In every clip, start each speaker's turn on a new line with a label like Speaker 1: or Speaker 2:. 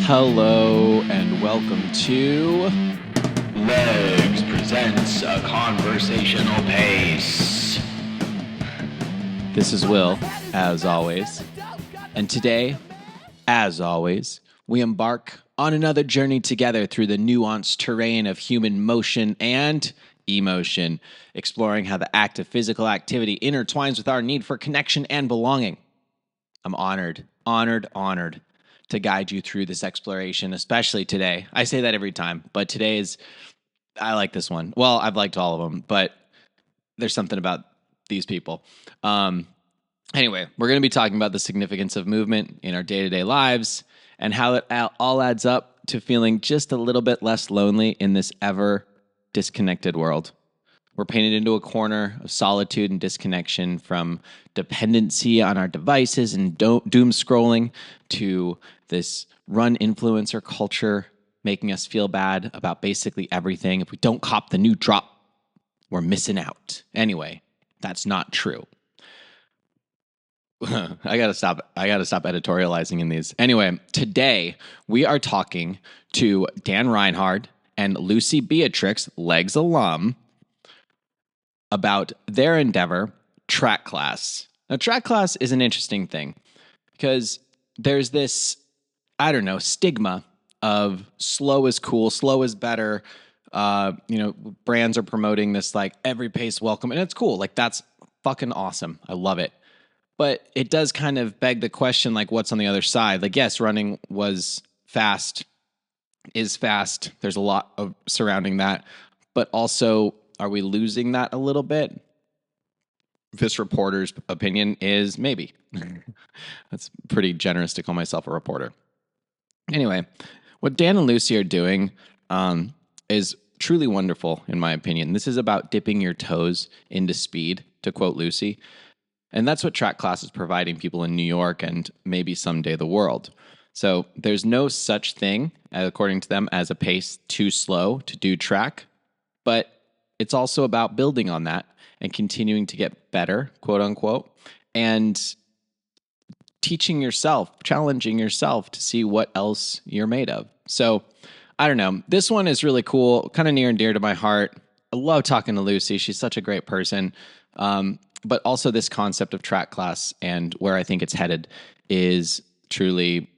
Speaker 1: Hello and welcome to
Speaker 2: Leggs presents a conversational pace.
Speaker 1: This is Will, as always. And today, as always, we embark on another journey together through the nuanced terrain of human motion and emotion, exploring how the act of physical activity intertwines with our need for connection and belonging. I'm honored to guide you through this exploration, especially today. I say that every time, but I like this one. Well, I've liked all of them, but there's something about these people. Anyway, we're going to be talking about the significance of movement in our day-to-day lives and how it all adds up to feeling just a little bit less lonely in this ever disconnected world. We're painted into a corner of solitude and disconnection, from dependency on our devices and doom scrolling to this run influencer culture making us feel bad about basically everything. If we don't cop the new drop, we're missing out. Anyway, that's not true. I gotta stop editorializing in these. Anyway, today we are talking to Dan Meinhardt and Lucie Beatrix, Leggs alum, about their endeavor, track class. Now, track class is an interesting thing because there's this, stigma of slow is cool, slow is better. Brands are promoting this like every pace welcome, and it's cool. Like, that's fucking awesome. I love it. But it does kind of beg the question, like, what's on the other side? Like, yes, running is fast. There's a lot of surrounding that, but also, are we losing that a little bit? This reporter's opinion is maybe. That's pretty generous to call myself a reporter. Anyway, what Dan and Lucie are doing is truly wonderful, in my opinion. This is about dipping your toes into speed, to quote Lucie. And that's what track class is providing people in New York and maybe someday the world. So there's no such thing, according to them, as a pace too slow to do track. But it's also about building on that and continuing to get better, quote unquote, and teaching yourself, challenging yourself to see what else you're made of. So I don't know. This one is really cool, kind of near and dear to my heart. I love talking to Lucie. She's such a great person. But also this concept of track class and where I think it's headed is truly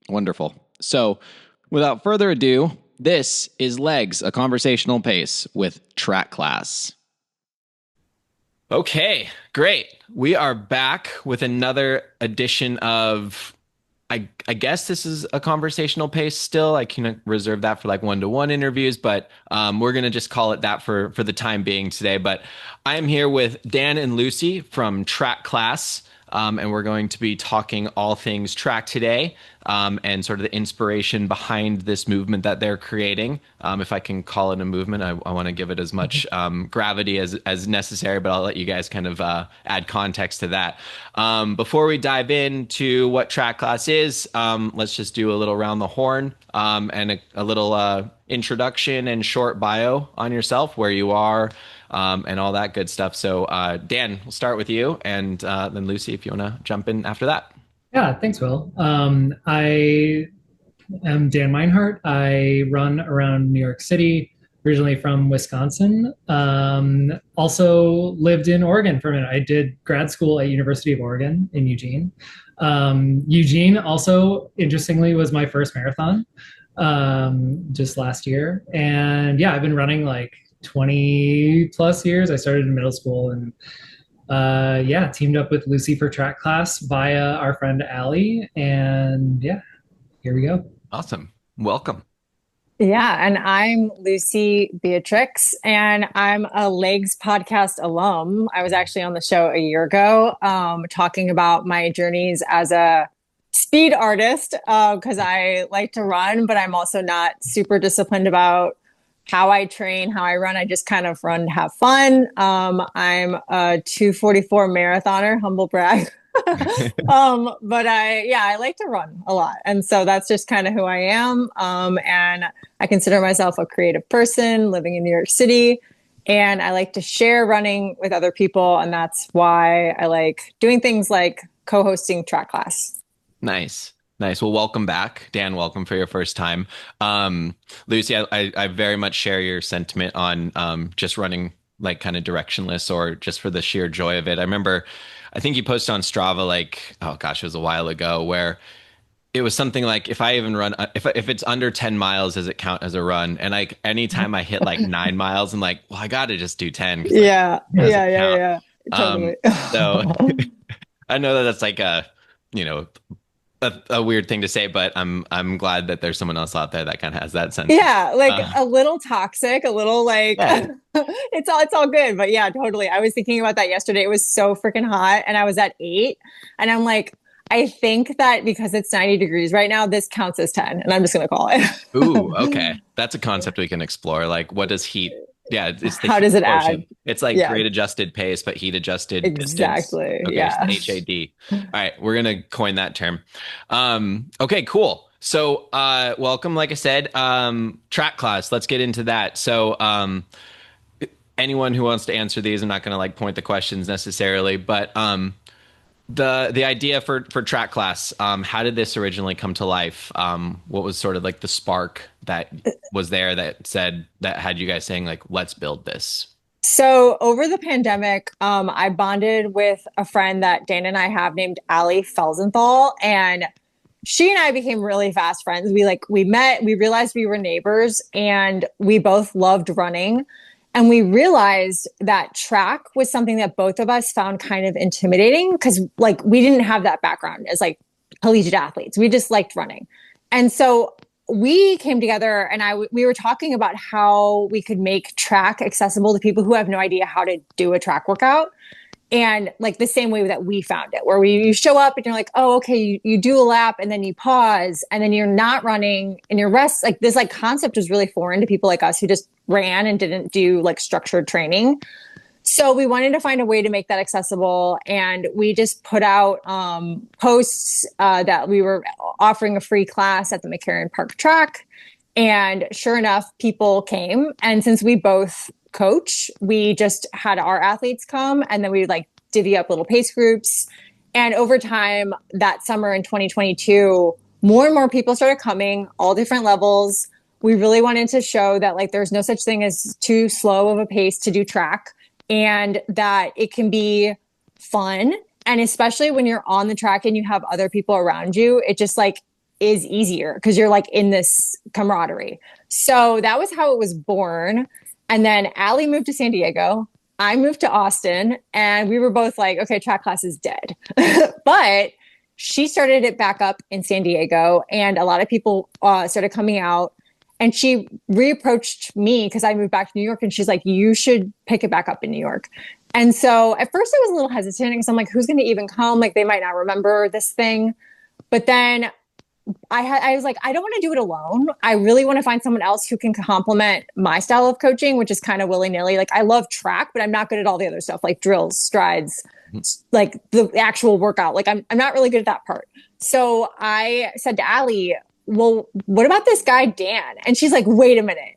Speaker 1: wonderful. So without further ado, this is Leggs, a conversational pace with track class. Okay, great. We are back with another edition of, I guess this is a conversational pace still. I can reserve that for like one-to-one interviews, but we're going to just call it that for the time being today. But I'm here with Dan and Lucie from Track Class, and we're going to be talking all things track today, and sort of the inspiration behind this movement that they're creating. If I can call it a movement, I want to give it as much gravity as necessary, but I'll let you guys kind of add context to that. Before we dive into what Track Class is, let's just do a little round the horn, and a little introduction and short bio on yourself, where you are, and all that good stuff. So Dan, we'll start with you, and then Lucie, if you want to jump in after that.
Speaker 3: Yeah, thanks, Will. I am Dan Meinhardt. I run around New York City, originally from Wisconsin. Also lived in Oregon for a minute. I did grad school at University of Oregon in Eugene. Eugene also, interestingly, was my first marathon just last year. And yeah, I've been running like 20 plus years. I started in middle school and teamed up with Lucie for track class via our friend Allie. And yeah, here we go.
Speaker 1: Awesome. Welcome.
Speaker 4: Yeah, and I'm Lucie Beatrix, and I'm a Leggs podcast alum. I was actually on the show a year ago, talking about my journeys as a speed artist, because I like to run, but I'm also not super disciplined about how I train, how I run. I just kind of run to have fun. I'm a 2:44 marathoner, humble brag. But I like to run a lot. And so that's just kind of who I am. And I consider myself a creative person living in New York City. And I like to share running with other people. And that's why I like doing things like co-hosting track class.
Speaker 1: Nice. Nice. Well, welcome back, Dan. Welcome for your first time. Lucie, I very much share your sentiment on just running like kind of directionless or just for the sheer joy of it. I remember, I think you posted on Strava like, oh gosh, it was a while ago, where it was something like if I even run if it's under 10 miles, does it count as a run? And like anytime I hit like 9 miles, I'm like, well, I got to just do 10 because like
Speaker 4: Yeah,
Speaker 1: it doesn't
Speaker 4: yeah, yeah,
Speaker 1: count.
Speaker 4: yeah.
Speaker 1: Um,
Speaker 4: Totally.
Speaker 1: so I know that that's like you know, a weird thing to say, but I'm glad that there's someone else out there that kind of has that sense.
Speaker 4: Yeah, like
Speaker 1: Uh,
Speaker 4: a little toxic, a little like
Speaker 1: yeah.
Speaker 4: it's all good. But yeah, totally. I was thinking about that yesterday. It was so freaking hot and I was at 8 and I'm like, I think that because it's 90 degrees right now, this counts as 10 and I'm just gonna call
Speaker 1: Ooh,
Speaker 4: it.
Speaker 1: okay. That's a concept we can explore. Like, what does heat? Yeah, it's the
Speaker 4: How
Speaker 1: heat
Speaker 4: does it add?
Speaker 1: quotient. It's like
Speaker 4: Yeah,
Speaker 1: grade adjusted pace, but heat adjusted distance.
Speaker 4: exactly.
Speaker 1: Okay, so
Speaker 4: Yeah.
Speaker 1: HAD. All right, we're gonna coin that term. Okay, cool. So, welcome. Like I said, track class. Let's get into that. So, anyone who wants to answer these, I'm not gonna like point the questions necessarily, but the idea for track class, how did this originally come to life? What was sort of like the spark that was there that said that had you guys saying like, let's build this?
Speaker 4: So over the pandemic, I bonded with a friend that Dan and I have named Allie Felsenthal, and she and I became really fast friends. We met, we realized we were neighbors, and we both loved running. And we realized that track was something that both of us found kind of intimidating because like we didn't have that background as like collegiate athletes. We just liked running. And so we came together and we were talking about how we could make track accessible to people who have no idea how to do a track workout. And like the same way that we found it, where you show up and you're like, oh, okay, you do a lap and then you pause and then you're not running and you're rest. Like this like concept was really foreign to people like us who just ran and didn't do like structured training. So we wanted to find a way to make that accessible, and we just put out posts that we were offering a free class at the McCarran Park track. And sure enough, people came. And since we both coach, we just had our athletes come, and then we would like divvy up little pace groups. And over time, that summer in 2022, more and more people started coming, all different levels. We really wanted to show that like there's no such thing as too slow of a pace to do track, and that it can be fun. And especially when you're on the track and you have other people around you, it just like is easier because you're like in this camaraderie. So that was how it was born. And then Allie moved to San Diego. I moved to Austin, and we were both like, okay, track class is dead. But she started it back up in San Diego, and a lot of people started coming out. And she reapproached me because I moved back to New York, and she's like, you should pick it back up in New York. And so at first I was a little hesitant because I'm like, who's going to even come? Like, they might not remember this thing. But then I was like, I don't want to do it alone. I really want to find someone else who can complement my style of coaching, which is kind of willy-nilly. Like, I love track, but I'm not good at all the other stuff like drills, strides, like the actual workout. Like, I'm not really good at that part. So I said to Allie, well, what about this guy, Dan? And she's like, wait a minute,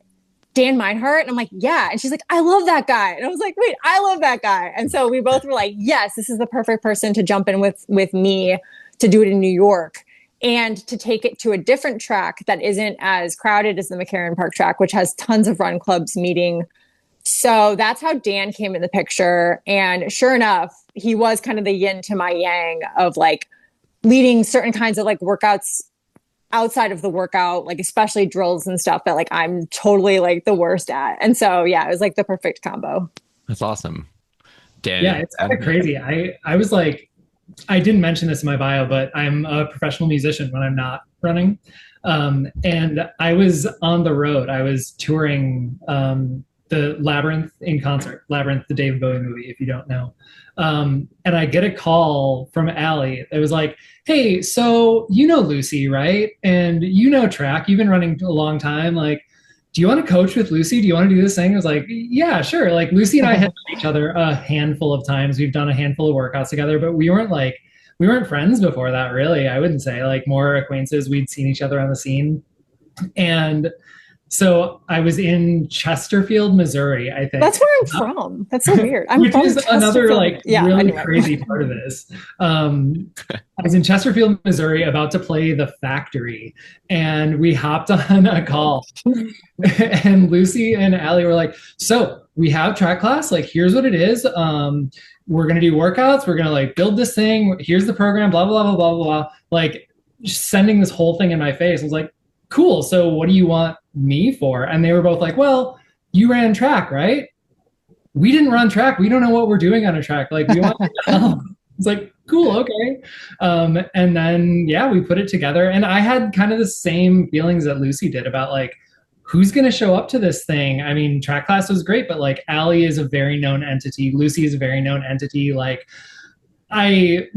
Speaker 4: Dan Meinhardt? And I'm like, yeah. And she's like, I love that guy. And I was like, wait, I love that guy. And so we both were like, yes, this is the perfect person to jump in with me to do it in New York and to take it to a different track that isn't as crowded as the McCarran Park track, which has tons of run clubs meeting. So that's how Dan came in the picture. And sure enough, he was kind of the yin to my yang of like leading certain kinds of like workouts outside of the workout, like especially drills and stuff that like I'm totally like the worst at. And so, yeah, it was like the perfect combo.
Speaker 1: That's awesome. Dan.
Speaker 3: Yeah, it's kind of crazy. I was like, I didn't mention this in my bio, but I'm a professional musician when I'm not running. And I was on the road. I was touring the Labyrinth in concert, Labyrinth, the David Bowie movie, if you don't know. And I get a call from Allie. It was like, hey, so you know Lucie, right? And you know track. You've been running a long time. Like, do you want to coach with Lucie? Do you want to do this thing? I was like, yeah, sure. Like Lucie and I had known each other a handful of times. We've done a handful of workouts together, but we weren't friends before that, really. I wouldn't say, like, more acquaintances. We'd seen each other on the scene. And So I was in Chesterfield, Missouri, I think.
Speaker 4: That's where I'm from. That's so weird. I'm
Speaker 3: Which
Speaker 4: from
Speaker 3: is another really
Speaker 4: anyway.
Speaker 3: crazy part of this. I was in Chesterfield, Missouri, about to play The Factory, and we hopped on a call. And Lucie and Allie were like, "So we have track class. Like, here's what it is. We're gonna do workouts. We're gonna like build this thing. Here's the program. Blah blah blah blah blah blah." Like, sending this whole thing in my face. I was like, "Cool. So what do you want me for?" And they were both like, "Well, you ran track, right?" We didn't run track. We don't know what we're doing on a track. Like, we want to help. It's like, cool, okay. And then, yeah, we put it together. And I had kind of the same feelings that Lucie did about like, who's going to show up to this thing? I mean, track class was great, but like Allie is a very known entity. Lucie is a very known entity. Like, I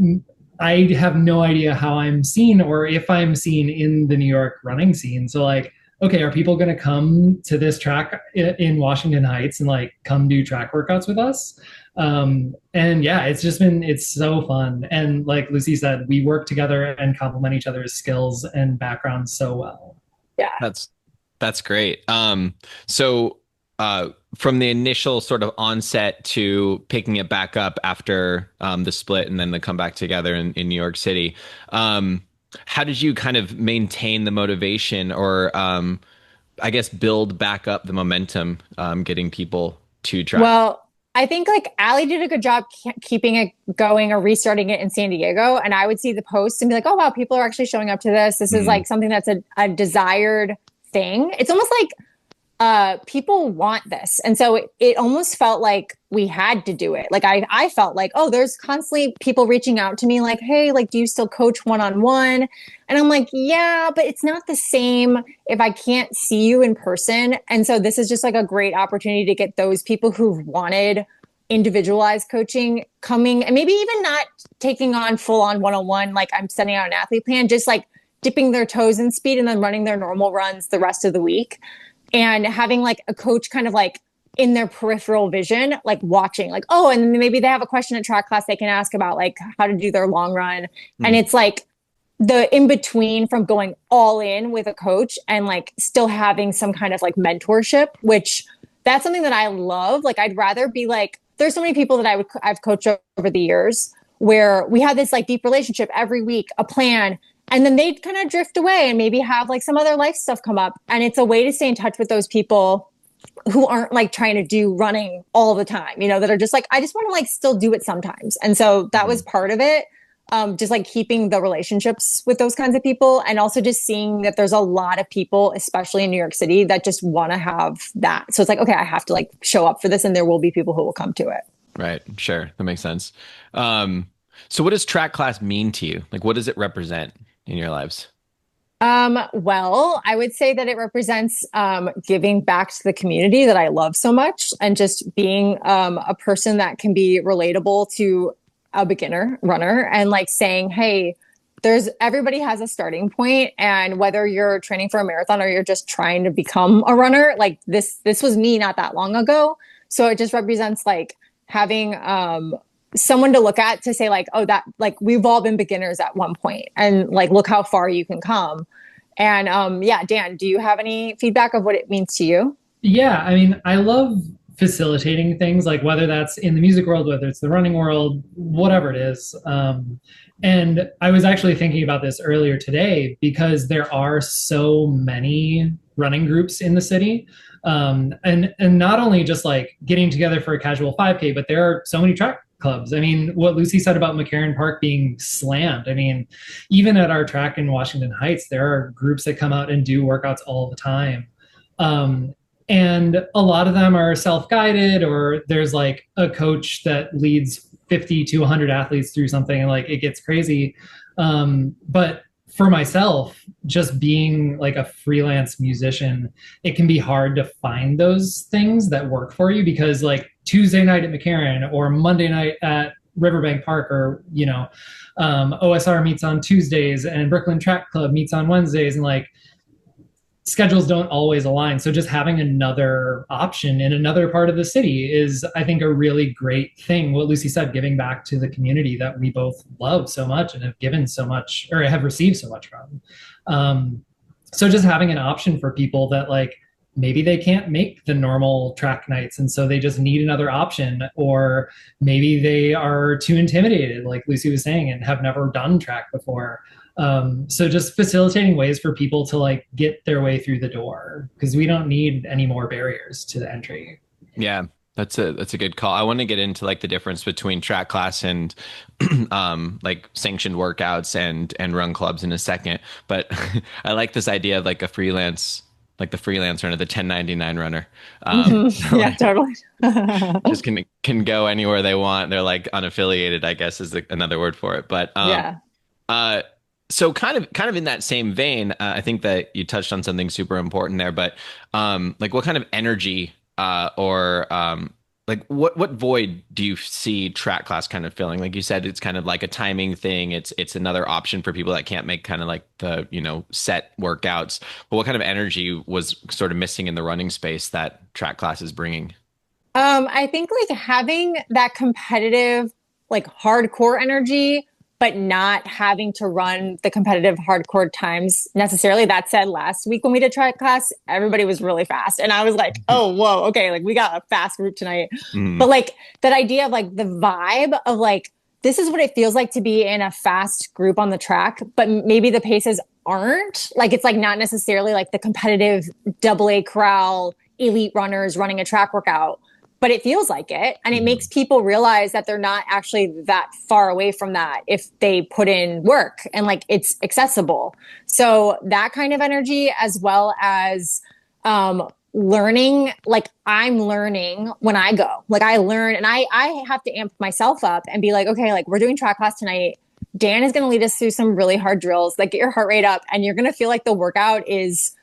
Speaker 3: have no idea how I'm seen or if I'm seen in the New York running scene. So like, okay, are people going to come to this track in Washington Heights and like come do track workouts with us? And yeah, it's so fun. And like Lucie said, we work together and complement each other's skills and backgrounds so well.
Speaker 4: Yeah.
Speaker 1: That's great. So from the initial sort of onset to picking it back up after the split and then the come back together in New York City, how did you kind of maintain the motivation or I guess build back up the momentum, getting people to track?
Speaker 4: Well, I think like Allie did a good job keeping it going or restarting it in San Diego. And I would see the posts and be like, oh, wow, people are actually showing up to this. This is like something that's a desired thing. It's almost like people want this. And so it almost felt like we had to do it. Like I felt like, oh, there's constantly people reaching out to me like, hey, like, do you still coach one-on-one? And I'm like, yeah, but it's not the same if I can't see you in person. And so this is just like a great opportunity to get those people who've wanted individualized coaching coming and maybe even not taking on full on one-on-one, like I'm sending out an athlete plan, just like dipping their toes in speed and then running their normal runs the rest of the week. And having like a coach kind of like in their peripheral vision, like watching, like, oh, and maybe they have a question at track class they can ask about like how to do their long run. And it's like the in between from going all in with a coach and like still having some kind of like mentorship, which that's something that I love. Like, I'd rather be like, there's so many people that I've coached over the years where we had this like deep relationship every week, a plan. And then they'd kind of drift away and maybe have like some other life stuff come up. And it's a way to stay in touch with those people who aren't like trying to do running all the time, you know, that are just like, I just want to like still do it sometimes. And so that was part of it. Just like keeping the relationships with those kinds of people. And also just seeing that there's a lot of people, especially in New York City, that just want to have that. So it's like, okay, I have to like show up for this and there will be people who will come to it.
Speaker 1: Right. Sure. That makes sense. So what does track class mean to you? Like, what does it represent in your lives?
Speaker 4: Well, I would say that it represents giving back to the community that I love so much and just being a person that can be relatable to a beginner runner and like saying, hey, everybody has a starting point, and whether you're training for a marathon or you're just trying to become a runner, like this was me not that long ago. So it just represents like having someone to look at to say like, oh, that like we've all been beginners at one point and like look how far you can come. And yeah, Dan, do you have any feedback of what it means to you?
Speaker 3: Yeah, I mean, I love facilitating things, like whether that's in the music world, whether it's the running world, whatever it is. And I was actually thinking about this earlier today because there are so many running groups in the city. And not only just like getting together for a casual 5K, but there are so many track clubs. I mean, what Lucie said about McCarran Park being slammed. I mean, even at our track in Washington Heights, there are groups that come out and do workouts all the time. And a lot of them are self-guided, or there's like a coach that leads 50 to 100 athletes through something and like it gets crazy. But for myself, just being like a freelance musician, it can be hard to find those things that work for you because like Tuesday night at McCarran or Monday night at Riverbank Park, or, you know, OSR meets on Tuesdays and Brooklyn Track Club meets on Wednesdays, and like schedules don't always align. So just having another option in another part of the city is, I think, a really great thing. What Lucie said, giving back to the community that we both love so much and have given so much, or have received so much from. So just having an option for people that like maybe they can't make the normal track nights, and so they just need another option, or maybe they are too intimidated, like Lucie was saying, and have never done track before. So just facilitating ways for people to like get their way through the door, because we don't need any more barriers to the entry.
Speaker 1: Yeah, that's a good call. I want to get into like the difference between track class and like sanctioned workouts and run clubs in a second. But I like this idea of like a freelance, like the freelance runner, the 1099 runner.
Speaker 4: Yeah, totally.
Speaker 1: Just can go anywhere they want. They're like unaffiliated, I guess is another word for it. But
Speaker 4: Yeah.
Speaker 1: so kind of in that same vein, I think that you touched on something super important there. But like what kind of energy or like what void do you see track class kind of filling? Like you said, it's kind of like a timing thing. It's another option for people that can't make kind of like the, you know, set workouts. But what kind of energy was sort of missing in the running space that track class is bringing?
Speaker 4: I think like having that competitive, like hardcore energy, but not having to run the competitive hardcore times necessarily. That said, last week when we did track class, everybody was really fast. And I was like, oh, whoa, okay, like we got a fast group tonight. But like that idea of like the vibe of like, this is what it feels like to be in a fast group on the track, but maybe the paces aren't. Like it's like not necessarily like the competitive AA corral elite runners running a track workout, but it feels like it. And it makes people realize that they're not actually that far away from that if they put in work and like it's accessible. So that kind of energy, as well as learning, like I'm learning when I go, like I learn and I have to amp myself up and be like, okay, like we're doing track class tonight. Dan is going to lead us through some really hard drills, like get your heart rate up, and you're going to feel like the workout is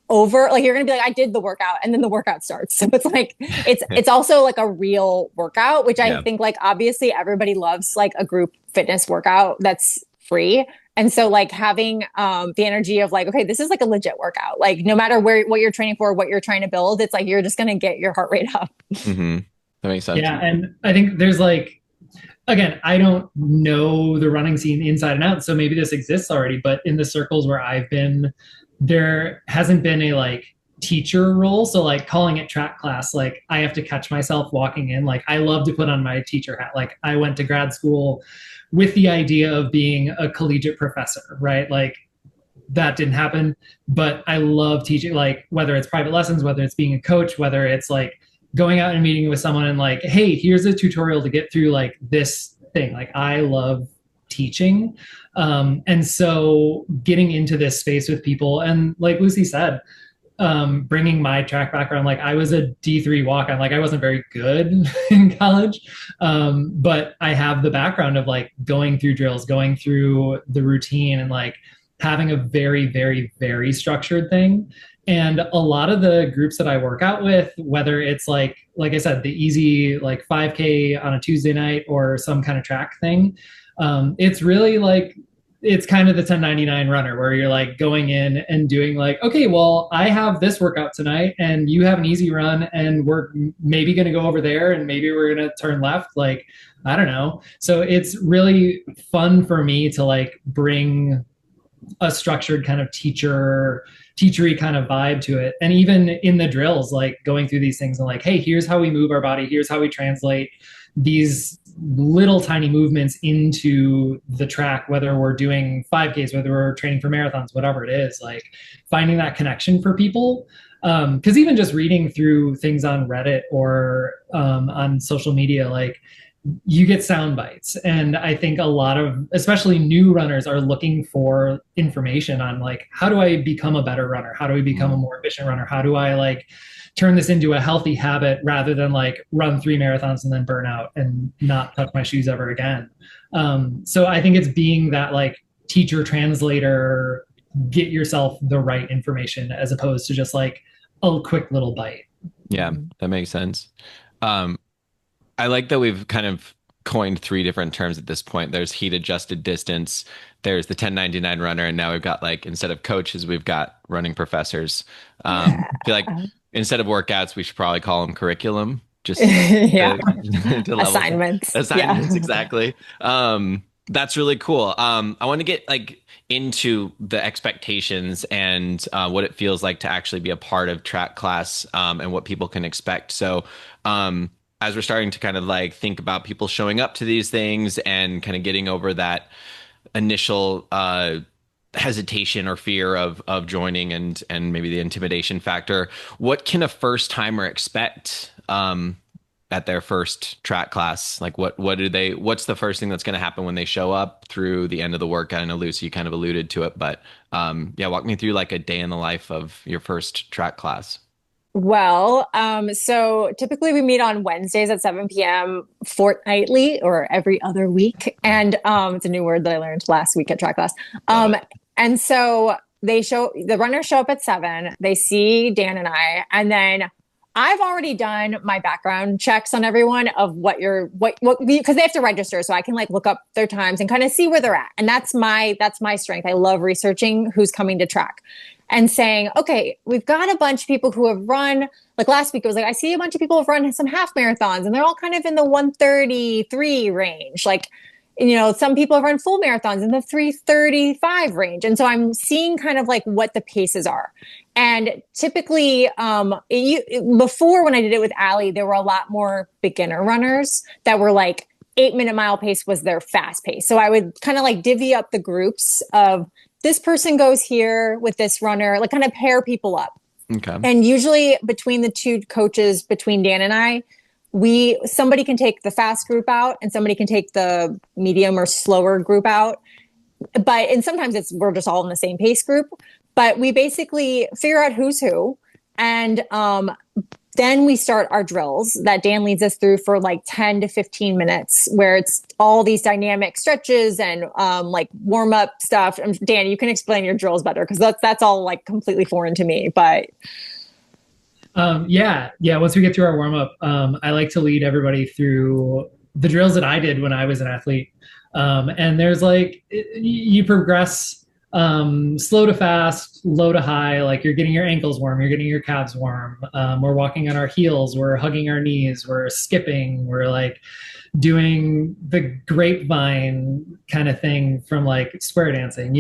Speaker 4: over. Like you're gonna be like, I did the workout, and then the workout starts. So it's like it's also like a real workout, which I think like obviously everybody loves like a group fitness workout that's free. And so like having the energy of like, okay, this is like a legit workout. Like no matter what you're training for, what you're trying to build, it's like you're just gonna get your heart rate up.
Speaker 1: That makes sense.
Speaker 3: Yeah, and I think there's like, again, I don't know the running scene inside and out, so maybe this exists already, but in the circles where I've been, there hasn't been a like teacher role. So like calling it track class, like I have to catch myself walking in. Like I love to put on my teacher hat. Like I went to grad school with the idea of being a collegiate professor, right? Like that didn't happen, but I love teaching, like whether it's private lessons, whether it's being a coach, whether it's like going out and meeting with someone and like, hey, here's a tutorial to get through like this thing. Like I love teaching. And so getting into this space with people, and like Lucie said, bringing my track background, like I was a D3 walk-on, like I wasn't very good in college, but I have the background of like going through drills, going through the routine, and like having a very, very, very structured thing. And a lot of the groups that I work out with, whether it's like I said, the easy like 5K on a Tuesday night or some kind of track thing, it's really like, it's kind of the 1099 runner where you're like going in and doing like, okay, well, I have this workout tonight and you have an easy run and we're maybe going to go over there and maybe we're going to turn left. Like, I don't know. So it's really fun for me to like bring a structured kind of teachery kind of vibe to it. And even in the drills, like going through these things and like, hey, here's how we move our body. Here's how we translate these little tiny movements into the track, whether we're doing 5Ks, whether we're training for marathons, whatever it is, like finding that connection for people. Because even just reading through things on Reddit or on social media, like you get sound bites. And I think a lot of, especially new runners, are looking for information on like, how do I become a better runner? How do I become a more efficient runner? How do I like turn this into a healthy habit rather than like run 3 marathons and then burn out and not touch my shoes ever again? So I think it's being that like teacher translator, get yourself the right information as opposed to just like a quick little bite.
Speaker 1: Yeah, that makes sense. I like that we've kind of coined 3 different terms at this point. There's heat adjusted distance, there's the 1099 runner, and now we've got like, instead of coaches, we've got running professors. I feel like instead of workouts, we should probably call them curriculum. Just to level
Speaker 4: Assignments.
Speaker 1: Exactly. That's really cool. I want to get like into the expectations and what it feels like to actually be a part of track class, and what people can expect. So, as we're starting to kind of like think about people showing up to these things and kind of getting over that initial hesitation or fear of joining and maybe the intimidation factor, what can a first timer expect at their first track class? Like what's the first thing that's going to happen when they show up through the end of the workout? I know Lucie, you kind of alluded to it, but yeah, walk me through like a day in the life of your first track class.
Speaker 4: Well, so typically we meet on Wednesdays at 7 p.m. fortnightly or every other week. And it's a new word that I learned last week at track class. And so the runners show up at 7, they see Dan and I, and then I've already done my background checks on everyone of what because they have to register. So I can like look up their times and kind of see where they're at. And that's my strength. I love researching who's coming to track and saying, okay, we've got a bunch of people who have run, like last week, it was like, I see a bunch of people have run some half marathons and they're all kind of in the 133 range. Like, some people have run full marathons in the 335 range. And so I'm seeing kind of like what the paces are. And typically, before when I did it with Allie, there were a lot more beginner runners that were like 8-minute mile pace was their fast pace. So I would kind of like divvy up the groups of this person goes here with this runner, like kind of pair people up.
Speaker 1: Okay.
Speaker 4: And usually between the two coaches, between Dan and I, somebody can take the fast group out and somebody can take the medium or slower group out. And sometimes we're just all in the same pace group, but we basically figure out who's who. And then we start our drills that Dan leads us through for like 10 to 15 minutes, where it's all these dynamic stretches and like warm up stuff. And Dan, you can explain your drills better because that's all like completely foreign to me, but
Speaker 3: yeah. Once we get through our warm up, I like to lead everybody through the drills that I did when I was an athlete. And there's like, you progress slow to fast, low to high, like you're getting your ankles warm, you're getting your calves warm. We're walking on our heels, we're hugging our knees, we're skipping, we're like doing the grapevine kind of thing from like square dancing,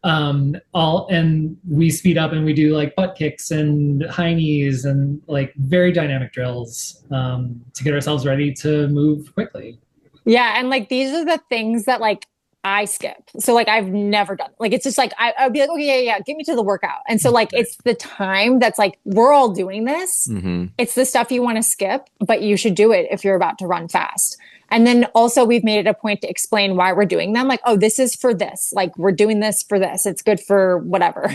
Speaker 3: and we speed up and we do like butt kicks and high knees and like very dynamic drills to get ourselves ready to move quickly.
Speaker 4: Yeah. And like, these are the things that like I skip. So like, I've never done, like, it's just like, I'd be like, okay, yeah, get me to the workout. And so like, it's the time that's like, we're all doing this.
Speaker 1: Mm-hmm.
Speaker 4: It's the stuff you want to skip, but you should do it if you're about to run fast. And then also we've made it a point to explain why we're doing them. Like, oh, this is for this, like we're doing this for this. It's good for whatever,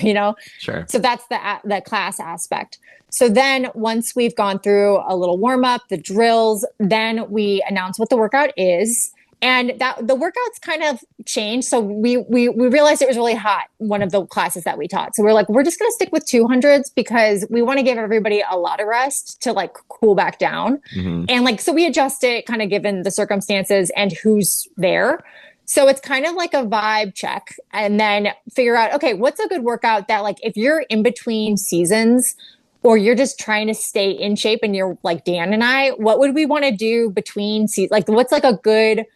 Speaker 1: Sure.
Speaker 4: So that's the class aspect. So then once we've gone through a little warm up, the drills, then we announce what the workout is. And that the workouts kind of changed. So we realized it was really hot, one of the classes that we taught. So we're like, we're just going to stick with 200s because we want to give everybody a lot of rest to like cool back down.
Speaker 1: Mm-hmm.
Speaker 4: And like, so we adjust it kind of given the circumstances and who's there. So it's kind of like a vibe check and then figure out, okay, what's a good workout that like, if you're in between seasons or you're just trying to stay in shape and you're like Dan and I, what would we want to do between seasons? Like what's like a good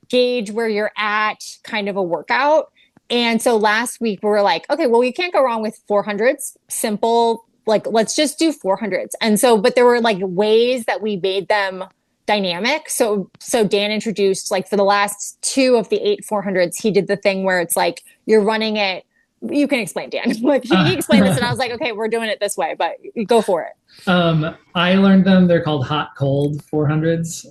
Speaker 4: gauge where you're at kind of a workout. And so last week we were like, okay, well, we can't go wrong with 400s, simple, like, let's just do 400s. And so, but there were like ways that we made them dynamic. So Dan introduced like for the last 2 of the 8 400s, he did the thing where it's like, you're running it. You can explain, Dan. Like he explained this and I was like, okay, we're doing it this way, but go for it.
Speaker 3: I learned them. They're called hot cold 400s,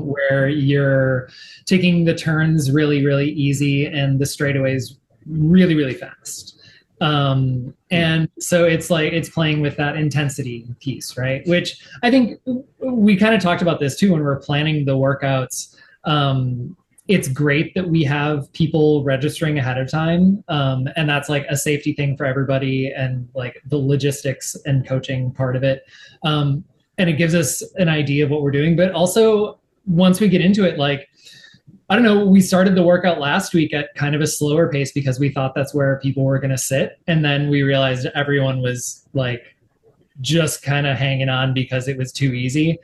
Speaker 3: where you're taking the turns really, really easy and the straightaways really, really fast. And so it's like, it's playing with that intensity piece, right? Which I think we kind of talked about this too, when we're planning the workouts. It's great that we have people registering ahead of time. And that's like a safety thing for everybody and like the logistics and coaching part of it. And it gives us an idea of what we're doing, but also once we get into it, like, I don't know, we started the workout last week at kind of a slower pace because we thought that's where people were going to sit. And then we realized everyone was like just kind of hanging on because it was too easy.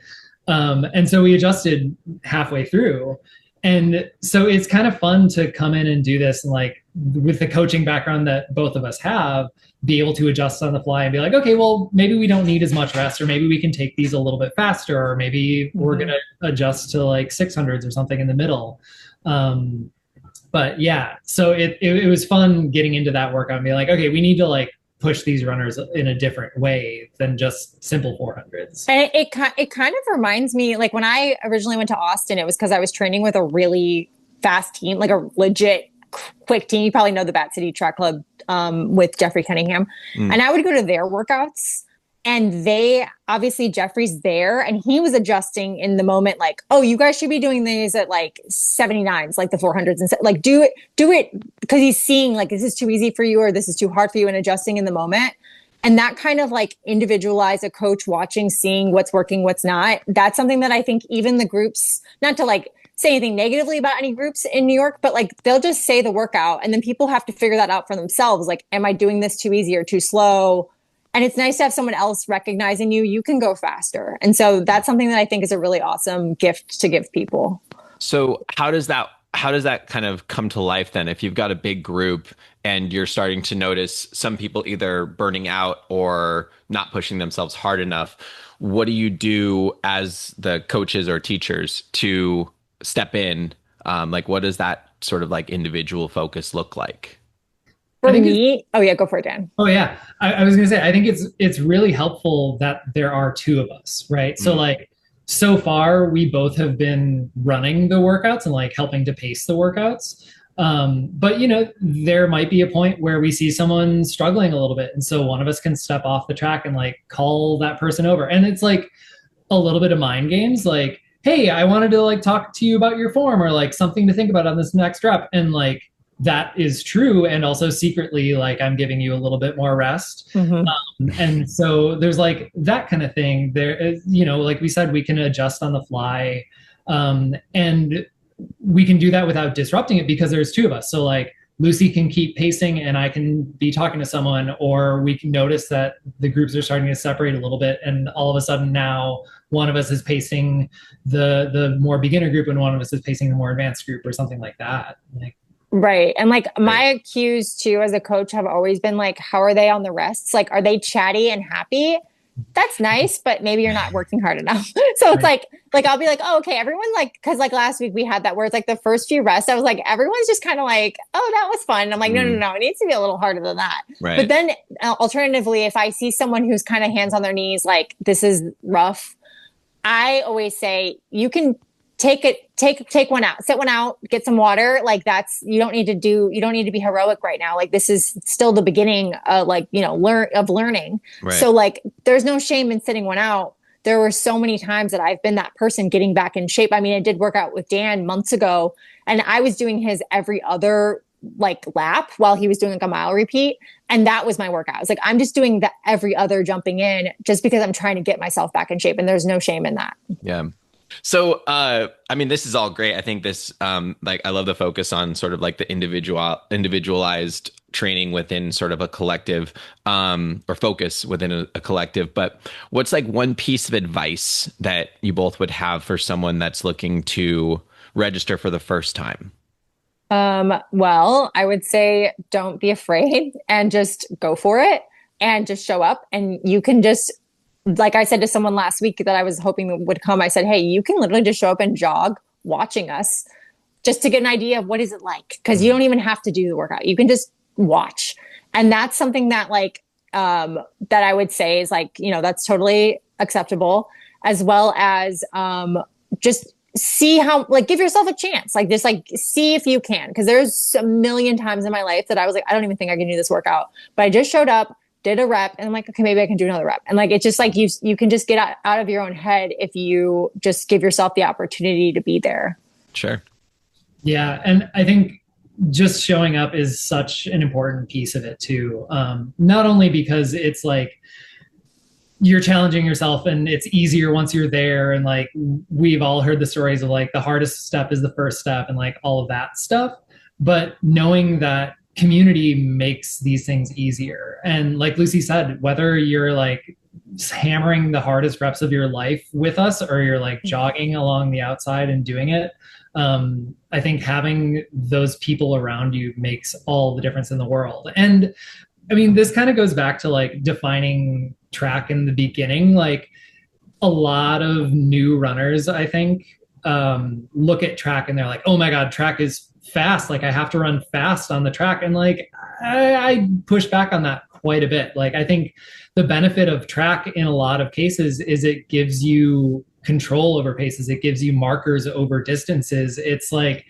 Speaker 3: And so we adjusted halfway through. And so it's kind of fun to come in and do this, and like with the coaching background that both of us have, be able to adjust on the fly and be like, okay, well, maybe we don't need as much rest, or maybe we can take these a little bit faster, or maybe we're going to adjust to like 600s or something in the middle. But yeah, so it was fun getting into that workout and be like, okay, we need to like push these runners in a different way than just simple 400s.
Speaker 4: And it kind of reminds me, like when I originally went to Austin, it was because I was training with a really fast team, like a legit quick team. You probably know the Bat City Track Club with Jeffrey Cunningham. And I would go to their workouts, and they obviously Jeffrey's there and he was adjusting in the moment, like, oh, you guys should be doing these at like 79s, like the 400s, and like do it because he's seeing like this is too easy for you or this is too hard for you, and adjusting in the moment. And that kind of like individualize a coach watching, seeing what's working, what's not. That's something that I think even the groups, not to like say anything negatively about any groups in New York, but like they'll just say the workout and then people have to figure that out for themselves. Like, am I doing this too easy or too slow? And it's nice to have someone else recognizing you can go faster. And so that's something that I think is a really awesome gift to give people.
Speaker 1: So how does that kind of come to life then? If you've got a big group and you're starting to notice some people either burning out or not pushing themselves hard enough, what do you do as the coaches or teachers to step in? Like, what does that sort of like individual focus look like?
Speaker 4: For me, oh yeah, go for it, Dan.
Speaker 3: Oh yeah, I was gonna say, I think it's really helpful that there are two of us, right? So like, so far we both have been running the workouts and like helping to pace the workouts. But you know, there might be a point where we see someone struggling a little bit, and so one of us can step off the track and like call that person over. And it's like a little bit of mind games, like, hey, I wanted to like talk to you about your form, or like something to think about on this next rep, and like that is true. And also secretly, like, I'm giving you a little bit more rest. And so there's like that kind of thing there is, you know, like we said, we can adjust on the fly. And we can do that without disrupting it because there's two of us. So like Lucie can keep pacing and I can be talking to someone, or we can notice that the groups are starting to separate a little bit. And all of a sudden now one of us is pacing the more beginner group and one of us is pacing the more advanced group, or something like that. Like,
Speaker 4: right. And like my cues too, as a coach, have always been like, how are they on the rests? Like, are they chatty and happy? That's nice, but maybe you're not working hard enough. So it's like I'll be like, oh, okay, everyone, like, because like last week we had that where it's like the first few rests, I was like, everyone's just kind of like, oh, that was fun. And I'm like, no, it needs to be a little harder than that. Right. But then alternatively, if I see someone who's kind of hands on their knees, like this is rough, I always say, you can take one out, sit one out, get some water. Like you don't need to be heroic right now. Like this is still the beginning of like, you know, learning. Right. So like, there's no shame in sitting one out. There were so many times that I've been that person getting back in shape. I mean, I did work out with Dan months ago and I was doing his every other like lap while he was doing like a mile repeat. And that was my workout. I was like, I'm just doing the every other jumping in just because I'm trying to get myself back in shape. And there's no shame in that.
Speaker 1: Yeah. So, I mean, this is all great. I think this, like, I love the focus on sort of like the individualized training within sort of a collective, or focus within a collective. But what's like one piece of advice that you both would have for someone that's looking to register for the first time?
Speaker 4: Well, I would say don't be afraid and just go for it and just show up, and you can just, like I said to someone last week that I was hoping would come, I said, hey, you can literally just show up and jog watching us just to get an idea of what is it like. Cause you don't even have to do the workout. You can just watch. And that's something that like, that I would say is like, you know, that's totally acceptable, as well as, just see how, like, give yourself a chance, like just like see if you can. Cause there's a million times in my life that I was like, I don't even think I can do this workout, but I just showed up, did a rep, and I'm like, okay, maybe I can do another rep. And like, it's just like, you can just get out of your own head if you just give yourself the opportunity to be there.
Speaker 1: Sure.
Speaker 3: Yeah. And I think just showing up is such an important piece of it too. Not only because it's like, you're challenging yourself and it's easier once you're there. And like, we've all heard the stories of like the hardest step is the first step and like all of that stuff, but knowing that community makes these things easier. And like Lucie said, whether you're like hammering the hardest reps of your life with us, or you're like jogging along the outside and doing it, I think having those people around you makes all the difference in the world. And I mean, this kind of goes back to like defining track in the beginning. Like a lot of new runners, I think, look at track and they're like, oh my God, track is fast. Like I have to run fast on the track. And like, I push back on that quite a bit. Like I think the benefit of track in a lot of cases is it gives you control over paces. It gives you markers over distances. It's like,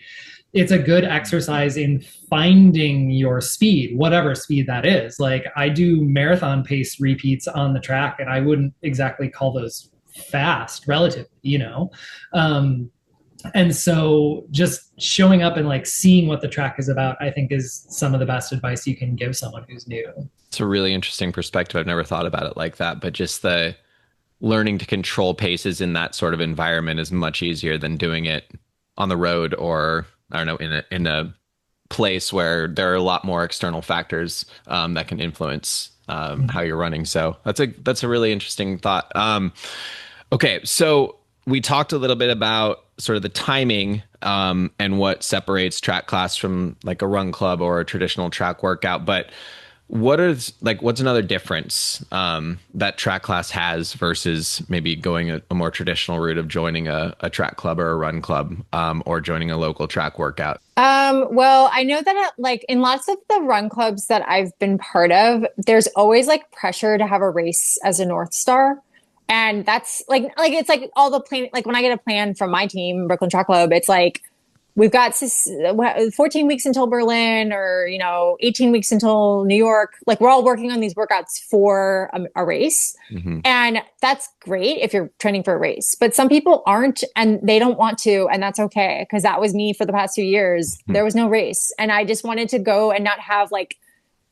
Speaker 3: it's a good exercise in finding your speed, whatever speed that is. Like I do marathon pace repeats on the track and I wouldn't exactly call those fast relatively, you know? And so just showing up and like seeing what the track is about, I think is some of the best advice you can give someone who's new.
Speaker 1: It's a really interesting perspective. I've never thought about it like that, but just the learning to control paces in that sort of environment is much easier than doing it on the road or I don't know, in a place where there are a lot more external factors that can influence how you're running. So that's a really interesting thought. Okay, so we talked a little bit about sort of the timing and what separates track class from like a run club or a traditional track workout. But what's another difference that track class has versus maybe going a more traditional route of joining a track club or a run club or joining a local track workout?
Speaker 4: Well, I know that like in lots of the run clubs that I've been part of, there's always like pressure to have a race as a North Star. And that's like it's like all the plan, like when I get a plan from my team, Brooklyn Track Club, it's like, we've got 14 weeks until Berlin or, 18 weeks until New York. Like we're all working on these workouts for a race. Mm-hmm. And that's great if you're training for a race, but some people aren't and they don't want to. And that's okay. Cause that was me for the past 2 years. Mm-hmm. There was no race. And I just wanted to go and not have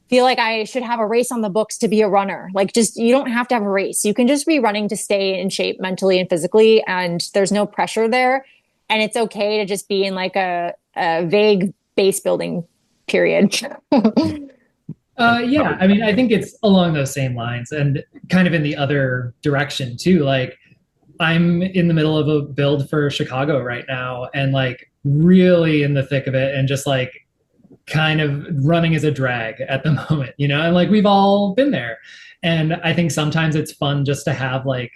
Speaker 4: feel like I should have a race on the books to be a runner. Like you don't have to have a race. You can just be running to stay in shape mentally and physically. And there's no pressure there. And it's okay to just be in like a vague base building period.
Speaker 3: Yeah, I mean, I think it's along those same lines and kind of in the other direction too. Like I'm in the middle of a build for Chicago right now and like really in the thick of it and just like kind of running as a drag at the moment, and like we've all been there. And I think sometimes it's fun just to have like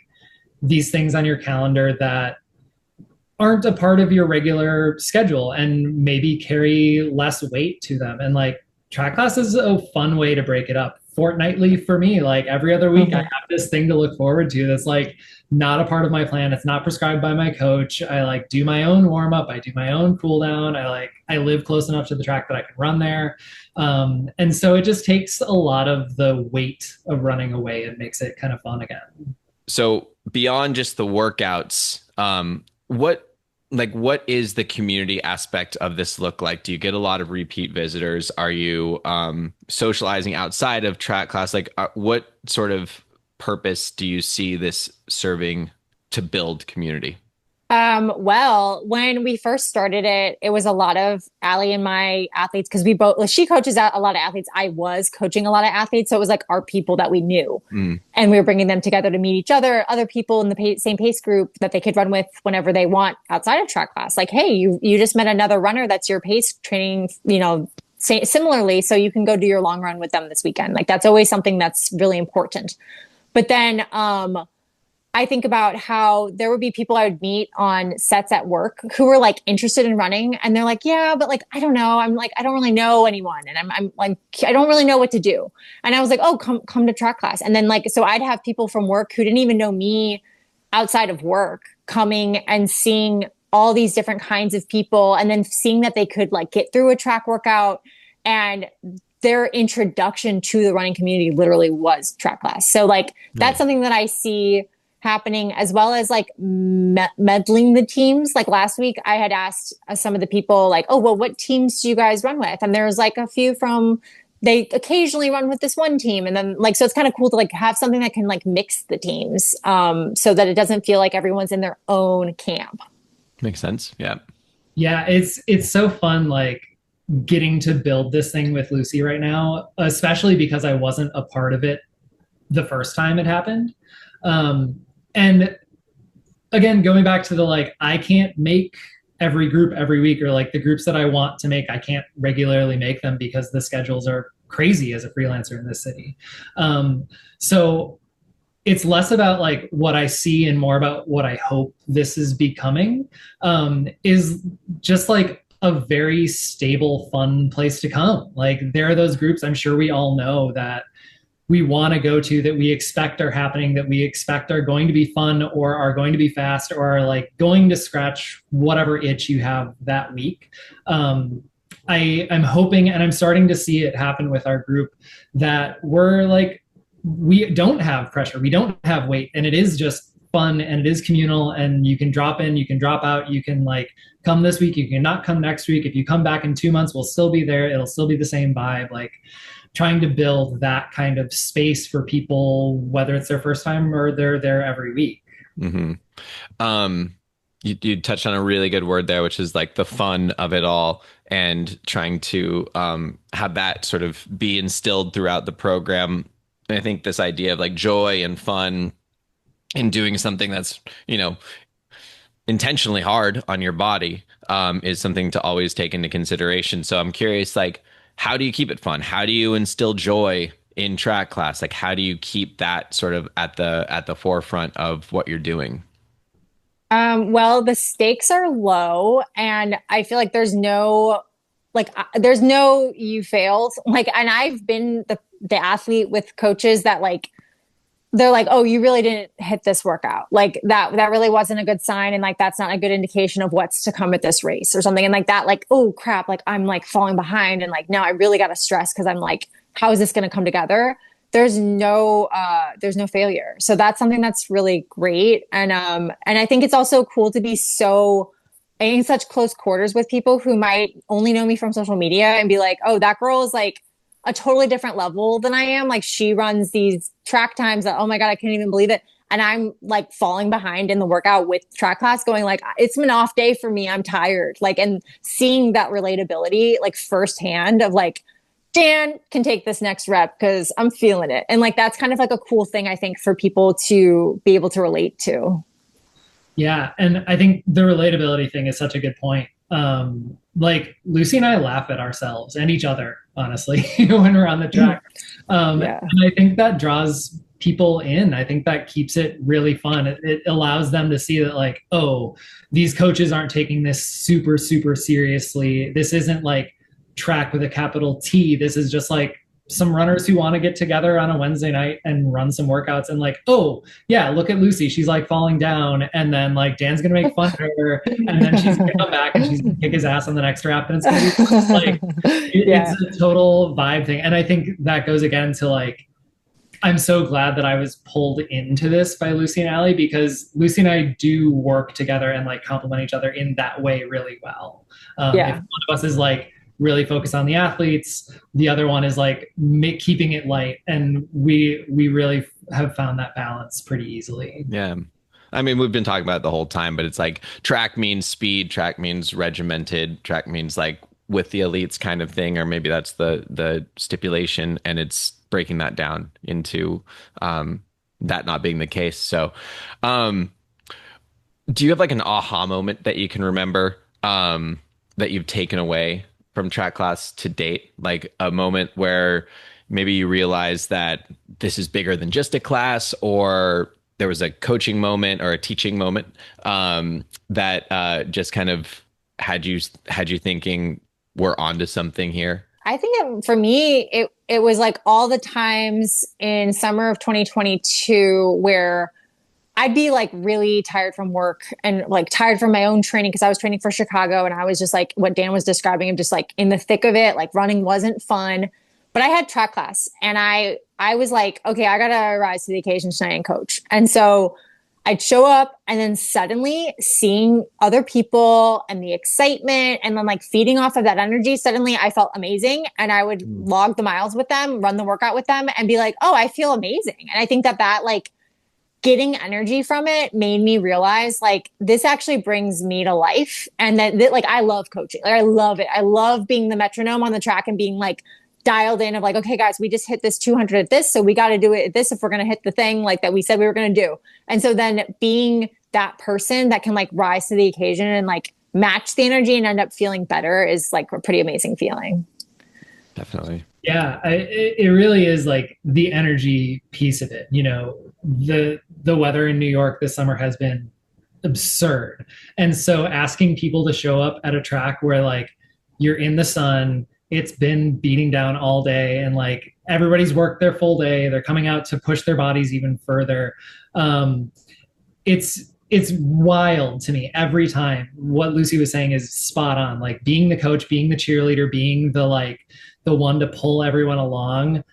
Speaker 3: these things on your calendar that aren't a part of your regular schedule and maybe carry less weight to them. And like track class is a fun way to break it up. Fortnightly for me, like every other week, mm-hmm. I have this thing to look forward to that's like not a part of my plan. It's not prescribed by my coach. I like do my own warm up. I do my own cool down. I live close enough to the track that I can run there. And so it just takes a lot of the weight of running away and makes it kind of fun again.
Speaker 1: So beyond just the workouts, what is the community aspect of this look like? Do you get a lot of repeat visitors? Are you socializing outside of track class? Like what sort of purpose do you see this serving to build community?
Speaker 4: Well, when we first started it, it was a lot of Allie and my athletes because she coaches a lot of athletes. I was coaching a lot of athletes. So it was like our people that we knew and we were bringing them together to meet each other people in the same pace group that they could run with whenever they want outside of track class. Like, hey, you just met another runner that's your pace training, similarly. So you can go do your long run with them this weekend. Like that's always something that's really important. But then, I think about how there would be people I would meet on sets at work who were like interested in running. And they're like, yeah, but like, I don't know. I'm like, I don't really know anyone. And I'm like, I don't really know what to do. And I was like, oh, come to track class. And then like, so I'd have people from work who didn't even know me outside of work coming and seeing all these different kinds of people and then seeing that they could like get through a track workout and their introduction to the running community literally was track class. So like, that's something that I see happening as well as like meddling the teams. Like last week I had asked some of the people like, oh, well, what teams do you guys run with? And there's like a few they occasionally run with this one team. And then like, so it's kind of cool to like have something that can like mix the teams so that it doesn't feel like everyone's in their own camp.
Speaker 1: Makes sense. Yeah.
Speaker 3: Yeah. It's so fun. Like getting to build this thing with Lucie right now, especially because I wasn't a part of it the first time it happened. And again, going back to the, like, I can't make every group every week, or like the groups that I want to make, I can't regularly make them because the schedules are crazy as a freelancer in this city. So it's less about like what I see and more about what I hope this is becoming, is just like a very stable, fun place to come. Like there are those groups I'm sure we all know that we want to go to, that we expect are happening, that we expect are going to be fun or are going to be fast or are like going to scratch whatever itch you have that week. I'm hoping, and I'm starting to see it happen with our group, that we're like, we don't have pressure, we don't have weight, and it is just fun and it is communal, and you can drop in, you can drop out, you can like come this week, you can not come next week. If you come back in 2 months, we'll still be there. It'll still be the same vibe. Like trying to build that kind of space for people, whether it's their first time or they're there every week.
Speaker 1: Mm-hmm. You touched on a really good word there, which is like the fun of it all, and trying to have that sort of be instilled throughout the program. And I think this idea of like joy and fun and doing something that's, you know, intentionally hard on your body is something to always take into consideration. So I'm curious, like, how do you keep it fun? How do you instill joy in track class? Like, how do you keep that sort of at the forefront of what you're doing?
Speaker 4: Well, the stakes are low, and I feel like there's no you failed. Like, and I've been the athlete with coaches that like, they're like, oh, you really didn't hit this workout. Like that really wasn't a good sign. And like, that's not a good indication of what's to come at this race or something. And like that, like, oh crap, like I'm like falling behind. And like, now I really got to stress, cause I'm like, how is this going to come together? There's no failure. So that's something that's really great. And I think it's also cool to be in such close quarters with people who might only know me from social media and be like, oh, that girl is like a totally different level than I am. Like she runs these track times that, oh my God, I can't even believe it. And I'm like falling behind in the workout with track class, going like, it's been an off day for me. I'm tired. Like, and seeing that relatability like firsthand of like, Dan can take this next rep because I'm feeling it. And like, that's kind of like a cool thing, I think, for people to be able to relate to.
Speaker 3: Yeah. And I think the relatability thing is such a good point. Like Lucie and I laugh at ourselves and each other, honestly, when we're on the track.
Speaker 4: Yeah.
Speaker 3: And I think that draws people in. I think that keeps it really fun. It allows them to see that like, oh, these coaches aren't taking this super, super seriously. This isn't like track with a capital T. This is just like some runners who want to get together on a Wednesday night and run some workouts, and like, oh yeah, look at Lucie, she's like falling down, and then like Dan's gonna make fun of her, and then she's gonna come back and she's gonna kick his ass on the next rap, and it's gonna be like it's a total vibe thing. And I think that goes again to like, I'm so glad that I was pulled into this by Lucie and Allie, because Lucie and I do work together and like complement each other in that way really well. If one of us is like really focus on the athletes, the other one is like keeping it light, and we really have found that balance pretty easily.
Speaker 1: Yeah, I mean, we've been talking about it the whole time, but it's like track means speed, track means regimented, track means like with the elites kind of thing, or maybe that's the stipulation, and it's breaking that down into that not being the case. So do you have like an aha moment that you can remember that you've taken away from track class to date, like a moment where maybe you realize that this is bigger than just a class, or there was a coaching moment or a teaching moment that just kind of had you thinking we're onto something here?
Speaker 4: I think for me, it was like all the times in summer of 2022 where I'd be like really tired from work and like tired from my own training, because I was training for Chicago, and I was just like what Dan was describing, of just like in the thick of it, like running wasn't fun. But I had track class, and I was like, okay, I gotta rise to the occasion tonight and coach. And so I'd show up, and then suddenly seeing other people and the excitement and then like feeding off of that energy, suddenly I felt amazing. And I would log the miles with them, run the workout with them, and be like, oh, I feel amazing. And I think that like getting energy from it made me realize like this actually brings me to life. And that like, I love coaching. Like I love it. I love being the metronome on the track and being like dialed in of like, okay, guys, we just hit this 200 at this. So we got to do it at this if we're going to hit the thing like that we said we were going to do. And so then being that person that can like rise to the occasion and like match the energy and end up feeling better is like a pretty amazing feeling.
Speaker 1: Definitely.
Speaker 3: Yeah, it really is like the energy piece of it. The weather in New York this summer has been absurd. And so asking people to show up at a track where like you're in the sun, it's been beating down all day, and like everybody's worked their full day, they're coming out to push their bodies even further. It's wild to me every time. What Lucie was saying is spot on. Like being the coach, being the cheerleader, being the one to pull everyone along.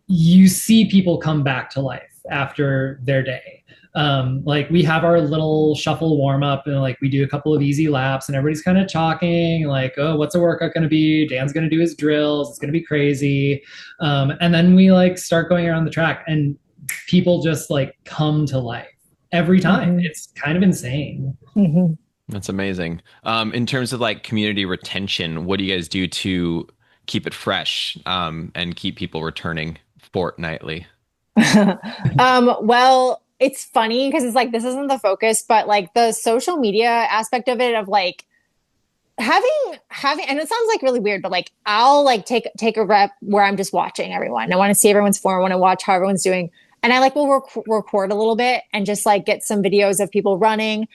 Speaker 3: You see people come back to life after their day. Like we have our little shuffle warm up, and like we do a couple of easy laps, and everybody's kind of talking like, oh, what's the workout going to be? Dan's going to do his drills. It's going to be crazy. And then we like start going around the track, and people just like come to life every time. Mm-hmm. It's kind of insane.
Speaker 4: Mm-hmm.
Speaker 1: That's amazing. In terms of like community retention, what do you guys do to keep it fresh and keep people returning fortnightly?
Speaker 4: Well, it's funny because it's like, this isn't the focus, but like the social media aspect of it, of like having, and it sounds like really weird, but like, I'll like take a rep where I'm just watching everyone. I want to see everyone's form. I want to watch how everyone's doing. And I like will record a little bit and just like get some videos of people running.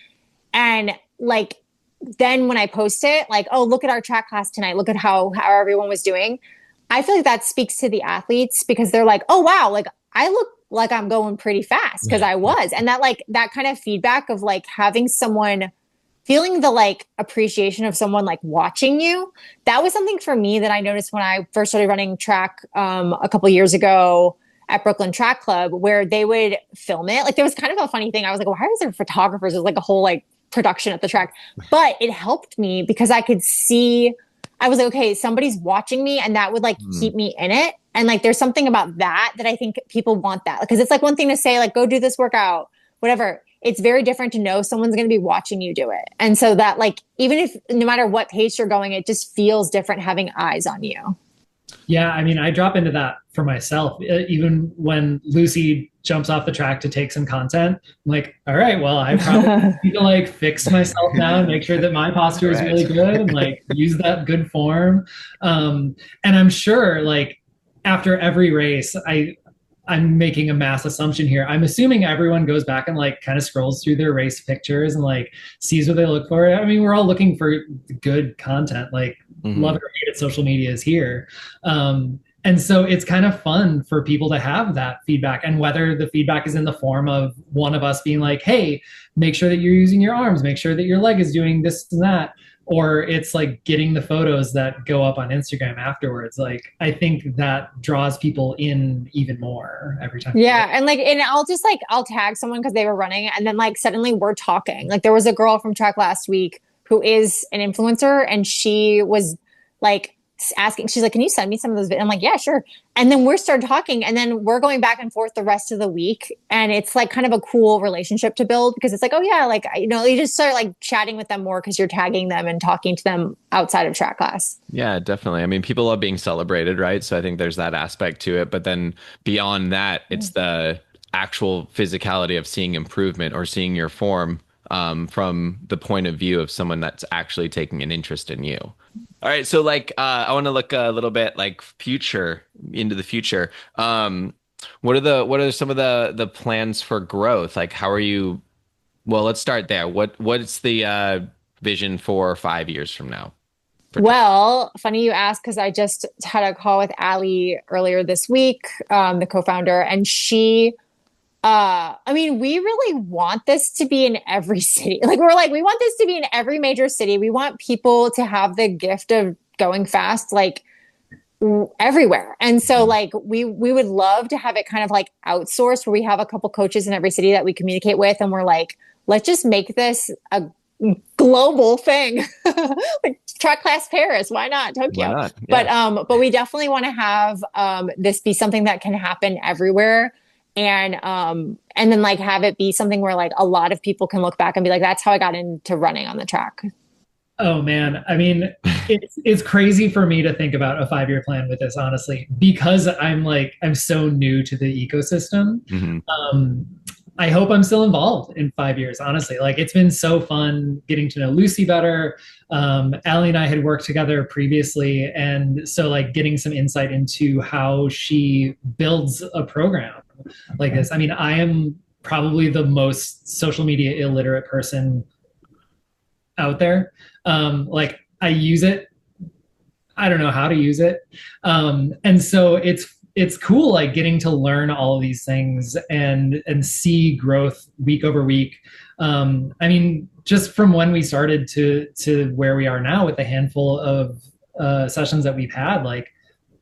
Speaker 4: And like, then when I post it, like, oh, look at our track class tonight. Look at how everyone was doing. I feel like that speaks to the athletes, because they're like, oh, wow, like I look like I'm going pretty fast, because I was. And that kind of feedback of like having someone feeling the like appreciation of someone like watching you. That was something for me that I noticed when I first started running track a couple years ago at Brooklyn Track Club, where they would film it. Like there was kind of a funny thing. I was like, why is there photographers? There's like a whole like production at the track. But it helped me because I could see, I was like, okay, somebody's watching me, and that would like keep me in it. And like, there's something about that I think people want that, because it's like one thing to say like, go do this workout, whatever. It's very different to know someone's going to be watching you do it. And so that like, even if no matter what pace you're going, it just feels different having eyes on you.
Speaker 3: Yeah, I mean, I drop into that for myself. Even when Lucie jumps off the track to take some content, I'm like, all right, well, I probably need to like fix myself now and make sure that my posture is really good and like use that good form. And I'm sure like after every race, I'm making a mass assumption here. I'm assuming everyone goes back and like kind of scrolls through their race pictures and like sees what they look for. I mean, we're all looking for good content, like love it or hate it, social media is here. And so it's kind of fun for people to have that feedback, and whether the feedback is in the form of one of us being like, hey, make sure that you're using your arms, make sure that your leg is doing this and that, or it's like getting the photos that go up on Instagram afterwards. Like, I think that draws people in even more every time.
Speaker 4: Yeah. And like, and I'll tag someone because they were running, and then like suddenly we're talking. Like there was a girl from track last week who is an influencer, and she was like asking, she's like, can you send me some of those videos? I'm like, yeah, sure. And then we started talking, and then we're going back and forth the rest of the week. And it's like kind of a cool relationship to build, because it's like, oh yeah, like, you just start like chatting with them more because you're tagging them and talking to them outside of track class.
Speaker 1: Yeah, definitely. I mean, people love being celebrated, right? So I think there's that aspect to it. But then beyond that, it's the actual physicality of seeing improvement or seeing your form from the point of view of someone that's actually taking an interest in you. All right. So like, I want to look a little bit like into the future. What are some of the plans for growth? Like, how are you? Well, let's start there. What's the vision for 5 years from now?
Speaker 4: Well, funny you ask, because I just had a call with Allie earlier this week, the co-founder, and she, I mean, we really want this to be in every city. Like, we want this to be in every major city. We want people to have the gift of going fast, like everywhere. And so like, we would love to have it kind of like outsourced, where we have a couple coaches in every city that we communicate with. And we're like, let's just make this a global thing. Like track class Paris, why not Tokyo?
Speaker 1: Why not? Yeah.
Speaker 4: But we definitely want to have this be something that can happen everywhere, and then like have it be something where like a lot of people can look back and be like, that's how I got into running on the track.
Speaker 3: Oh man, I mean, it's crazy for me to think about a 5-year plan with this, honestly, because I'm so new to the ecosystem. I hope I'm still involved in 5 years, honestly. Like, it's been so fun getting to know Lucie better. Allie and I had worked together previously. And so, like, getting some insight into how she builds a program like this. I mean, I am probably the most social media illiterate person out there. Like, I use it, I don't know how to use it. And so it's cool, like, getting to learn all of these things and see growth week over week. I mean, just from when we started to where we are now with a handful of sessions that we've had, like,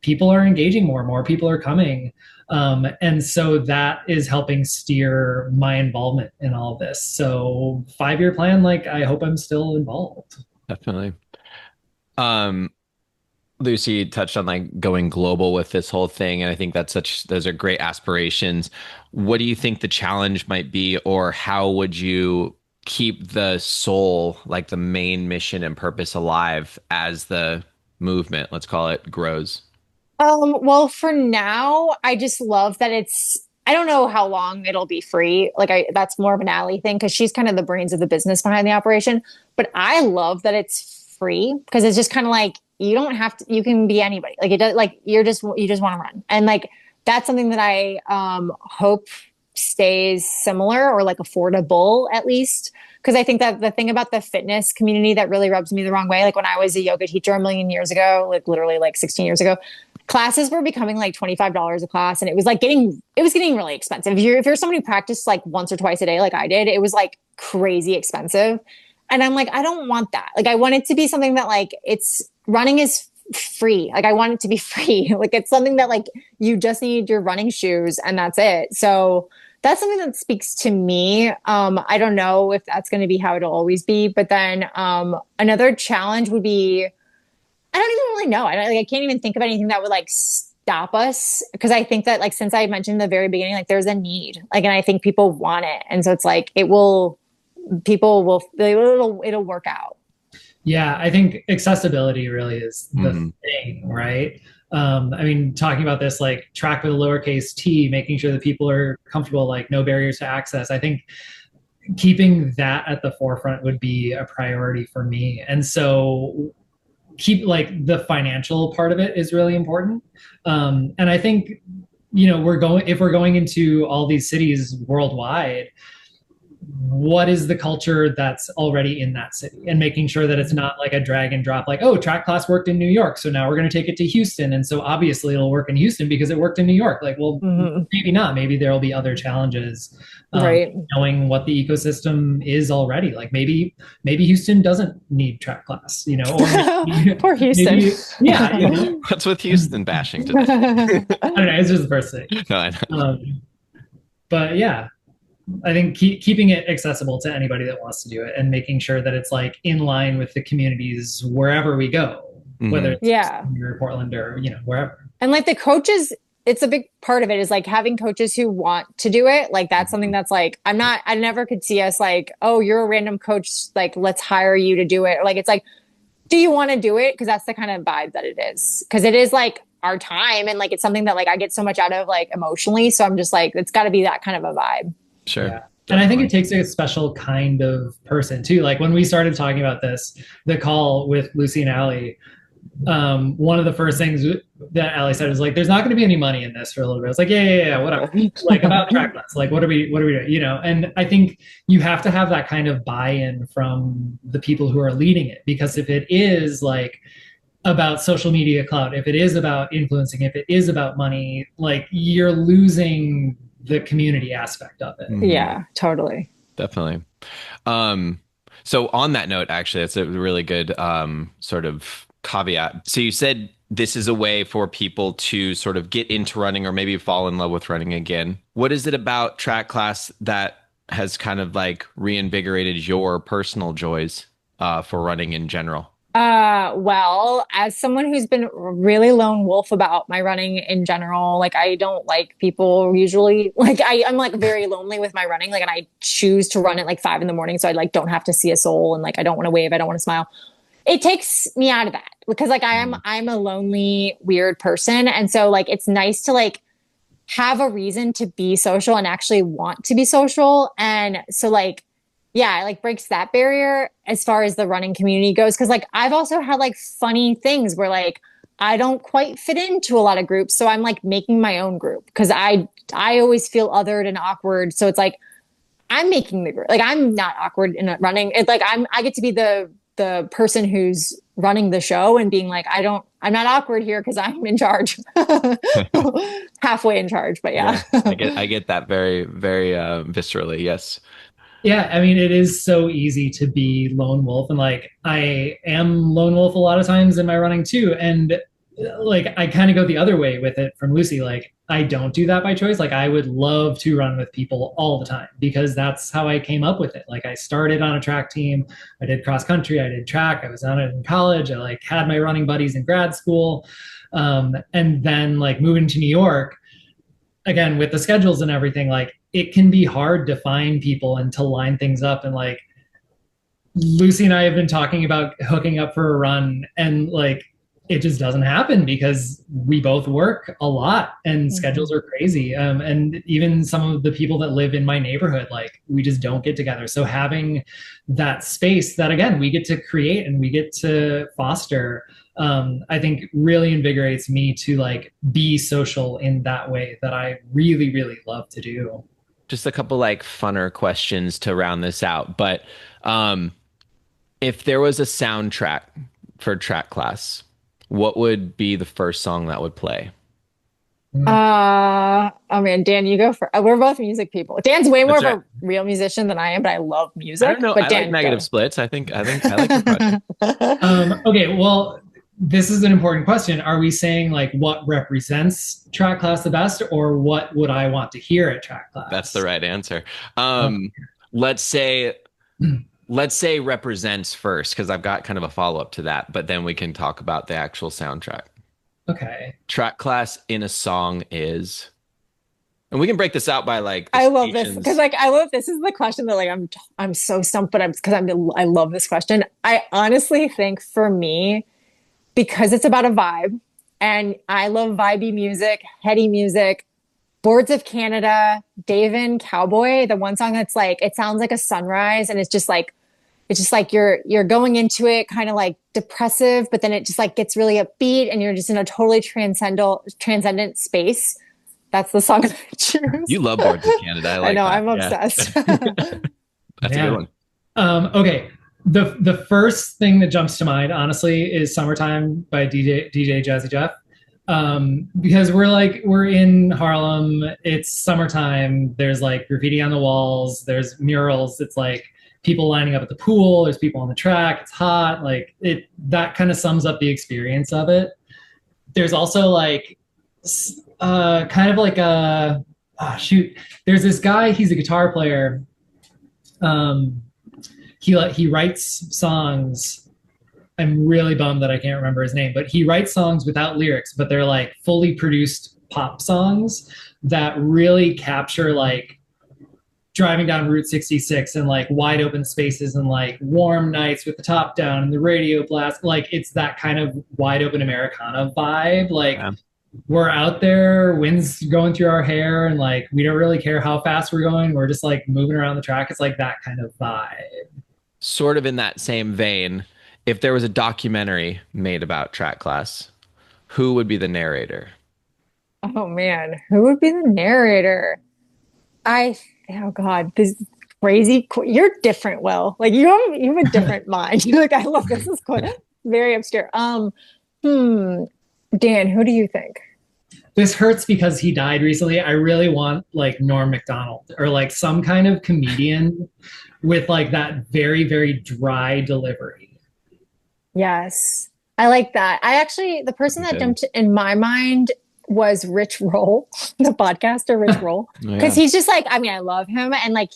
Speaker 3: people are engaging more people are coming. And so that is helping steer my involvement in all of this. So 5-year plan, like, I hope I'm still involved.
Speaker 1: Definitely. Lucie touched on like going global with this whole thing, and I think those are great aspirations. What do you think the challenge might be, or how would you keep the soul, like the main mission and purpose, alive as the movement, let's call it, grows?
Speaker 4: Well, for now, I just love that I don't know how long it'll be free. That's more of an Ally thing because she's kind of the brains of the business behind the operation. But I love that it's free because it's just kind of like, you don't have to, you can be anybody. Like, it does, like, you just want to run. And like, that's something that I hope stays similar or like affordable at least. Because I think that the thing about the fitness community that really rubs me the wrong way, like when I was a yoga teacher a million years ago, like literally like 16 years ago, classes were becoming like $25 a class. And it was getting really expensive. If you're someone who practiced like once or twice a day, like I did, it was like crazy expensive. And I'm like, I don't want that. Like, I want it to be something that like running is free. Like, I want it to be free. Like, it's something that like you just need your running shoes and that's it. So that's something that speaks to me. I don't know if that's going to be how it'll always be. But then another challenge would be, I don't even really know. I can't even think of anything that would like stop us. Because I think that, like, since I mentioned in the very beginning, like, there's a need, like, and I think people want it. And so it's like, it'll work out.
Speaker 3: Yeah, I think accessibility really is the thing, right? I mean, talking about this, like, track with a lowercase t, making sure that people are comfortable, like, no barriers to access. I think keeping that at the forefront would be a priority for me. And so keep, like, the financial part of it is really important. And I think, if we're going into all these cities worldwide, what is the culture that's already in that city, and making sure that it's not like a drag and drop, like, oh, track class worked in New York, so now we're going to take it to Houston. And so obviously it'll work in Houston because it worked in New York. Like, well, maybe not. Maybe there'll be other challenges,
Speaker 4: right? Knowing
Speaker 3: what the ecosystem is already. Like, maybe Houston doesn't need track class, or
Speaker 4: poor Houston.
Speaker 3: Yeah.
Speaker 1: What's with Houston bashing today?
Speaker 3: I don't know. It's just the first thing.
Speaker 1: No, I know.
Speaker 3: But yeah, I think keeping it accessible to anybody that wants to do it, and making sure that it's like in line with the communities wherever we go, whether it's or Portland or wherever.
Speaker 4: And like the coaches, it's a big part of it is like having coaches who want to do it. Like, that's something that's like, I never could see us like, oh, you're a random coach, like, let's hire you to do it. Like, it's like, do you want to do it? Because that's the kind of vibe that it is. Because it is like our time, and like it's something that like I get so much out of, like, emotionally. So I'm just like, it's got to be that kind of a vibe.
Speaker 1: Sure.
Speaker 3: Yeah. And I think it takes a special kind of person too. Like, when we started talking about this, the call with Lucie and Allie, one of the first things that Allie said is like, there's not going to be any money in this for a little bit. It's like, yeah, whatever. Like, about track class, like, what are we doing? And I think you have to have that kind of buy-in from the people who are leading it, because if it is like about social media clout, if it is about influencing, if it is about money, like, you're losing the community aspect of it.
Speaker 4: Yeah, totally.
Speaker 1: Definitely. So on that note, actually, that's a really good sort of caveat. So you said this is a way for people to sort of get into running, or maybe fall in love with running again. What is it about track class that has kind of like reinvigorated your personal joys for running in general?
Speaker 4: Well, as someone who's been really lone wolf about my running in general, like, I don't like people usually. Like, I'm like very lonely with my running. Like, and I choose to run at like 5 a.m. so I like don't have to see a soul, and like I don't want to wave, I don't want to smile. It takes me out of that because like I'm a lonely, weird person, and so like it's nice to like have a reason to be social and actually want to be social. And so like, yeah, it like breaks that barrier as far as the running community goes. Cause like I've also had like funny things where like I don't quite fit into a lot of groups. So I'm like making my own group because I always feel othered and awkward. So it's like I'm making the group. Like I'm not awkward in running. It's like I get to be the person who's running the show and being like, I'm not awkward here because I'm in charge. Halfway in charge, but yeah.
Speaker 5: I get that very, very viscerally. Yes.
Speaker 3: Yeah, I mean, it is so easy to be lone wolf, and like I am lone wolf a lot of times in my running too. And like I kind of go the other way with it from Lucie. Like I don't do that by choice. Like I would love to run with people all the time because that's how I came up with it. Like I started on a track team, I did cross country, I did track, I was on it in college, I like had my running buddies in grad school, and then like moving to New York again with the schedules and everything. Like it can be hard to find people and to line things up. And like Lucie and I have been talking about hooking up for a run, and like it just doesn't happen because we both work a lot and schedules are crazy. And even some of the people that live in my neighborhood, like we just don't get together. So having that space that again, we get to create and we get to foster, I think really invigorates me to like be social in that way that I really, really love to do.
Speaker 5: Just a couple like funner questions to round this out. But if there was a soundtrack for track class, what would be the first song that would play?
Speaker 4: Oh man, Dan, you go for. We're both music people. Dan's way more
Speaker 5: That's
Speaker 4: of a real musician than I am, but I love music.
Speaker 5: I don't know.
Speaker 4: But
Speaker 5: I
Speaker 4: Dan,
Speaker 5: like Negative Splits. I think I like the project.
Speaker 3: Okay, well, this is an important question. Are we saying like what represents track class the best, or what would I want to hear at track class?
Speaker 5: That's the right answer. Let's say represents first, because I've got kind of a follow-up to that, but then we can talk about the actual soundtrack.
Speaker 3: Okay.
Speaker 5: Track class in a song is, and we can break this out by like
Speaker 4: I love this because like I love this is the question that like I'm so stumped, but I love this question. I honestly think for me, because it's about a vibe, and I love vibey music, heady music, Boards of Canada, Dave and Cowboy, the one song that's like, it sounds like a sunrise, and it's just like you're going into it kind of like depressive, but then it just like gets really upbeat and you're just in a totally transcendent space. That's the song I choose.
Speaker 5: You love Boards of Canada. I know,
Speaker 4: I'm obsessed.
Speaker 5: That's a good one.
Speaker 3: Okay. The first thing that jumps to mind, honestly, is Summertime by DJ Jazzy Jeff. Because we're in Harlem, it's summertime, there's like graffiti on the walls, there's murals, it's like people lining up at the pool, there's people on the track, it's hot, like that kind of sums up the experience of it. There's also like kind of like there's this guy, he's a guitar player. He writes songs. I'm really bummed that I can't remember his name, but he writes songs without lyrics, but they're like fully produced pop songs that really capture like driving down Route 66 and like wide open spaces and like warm nights with the top down and the radio blast. Like it's that kind of wide open Americana vibe. Like we're out there, wind's going through our hair, and like we don't really care how fast we're going. We're just like moving around the track. It's like that kind of vibe.
Speaker 5: Sort of in that same vein, if there was a documentary made about track class, who would be the narrator?
Speaker 4: Oh man, who would be the narrator? Oh God, this is crazy. You're different, Will. Like you have a different mind. You're like, I love this. Is very obscure. Dan, who do you think?
Speaker 3: This hurts because he died recently. I really want like Norm Macdonald or like some kind of comedian with like that very, very dry delivery.
Speaker 4: Yes, I like that. The person that jumped in my mind was Rich Roll, the podcaster Rich Roll, because he's just like, I mean, I love him, and like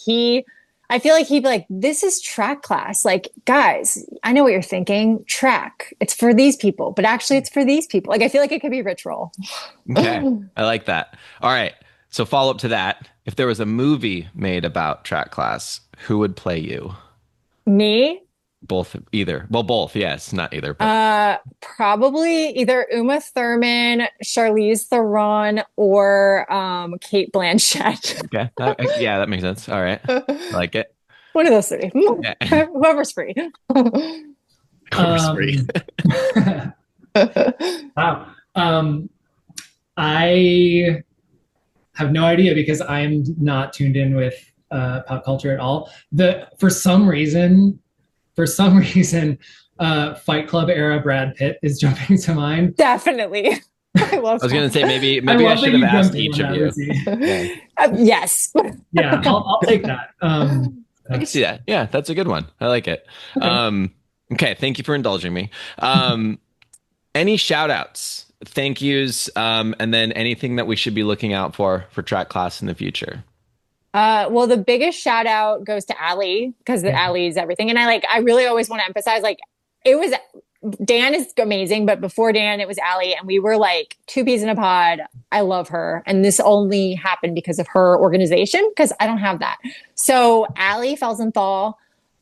Speaker 4: I feel like he'd be like, this is track class. Like, guys, I know what you're thinking. Track, it's for these people, but actually it's for these people. Like, I feel like it could be Rich Roll.
Speaker 5: Okay, I like that. All right, so follow up to that. If there was a movie made about track class, who would play you?
Speaker 4: Me?
Speaker 5: both, either. Well, both, yes, not either. But.
Speaker 4: Probably either Uma Thurman, Charlize Theron, or Kate Blanchett.
Speaker 5: Okay. Yeah, that makes sense. All right. I like it.
Speaker 4: One of those three.
Speaker 5: Yeah.
Speaker 4: Whoever's free.
Speaker 5: Whoever's free.
Speaker 3: Wow. I have no idea because I'm not tuned in with pop culture at all. For some reason, Fight Club era Brad Pitt is jumping to mind.
Speaker 4: Definitely. I was
Speaker 5: going to say maybe I should have asked each of you.
Speaker 3: Yeah.
Speaker 4: Yes.
Speaker 3: Yeah, I'll take that.
Speaker 5: I can see that. Yeah, that's a good one. I like it.
Speaker 4: Okay.
Speaker 5: Okay, thank you for indulging me. Any shout outs, thank yous, and then anything that we should be looking out for track class in the future?
Speaker 4: Well, the biggest shout out goes to Allie because Allie is everything. And I really always want to emphasize, it was, Dan is amazing, but before Dan, it was Allie, and we were like two peas in a pod. I love her. And this only happened because of her organization, because I don't have that. So Allie Felsenthal,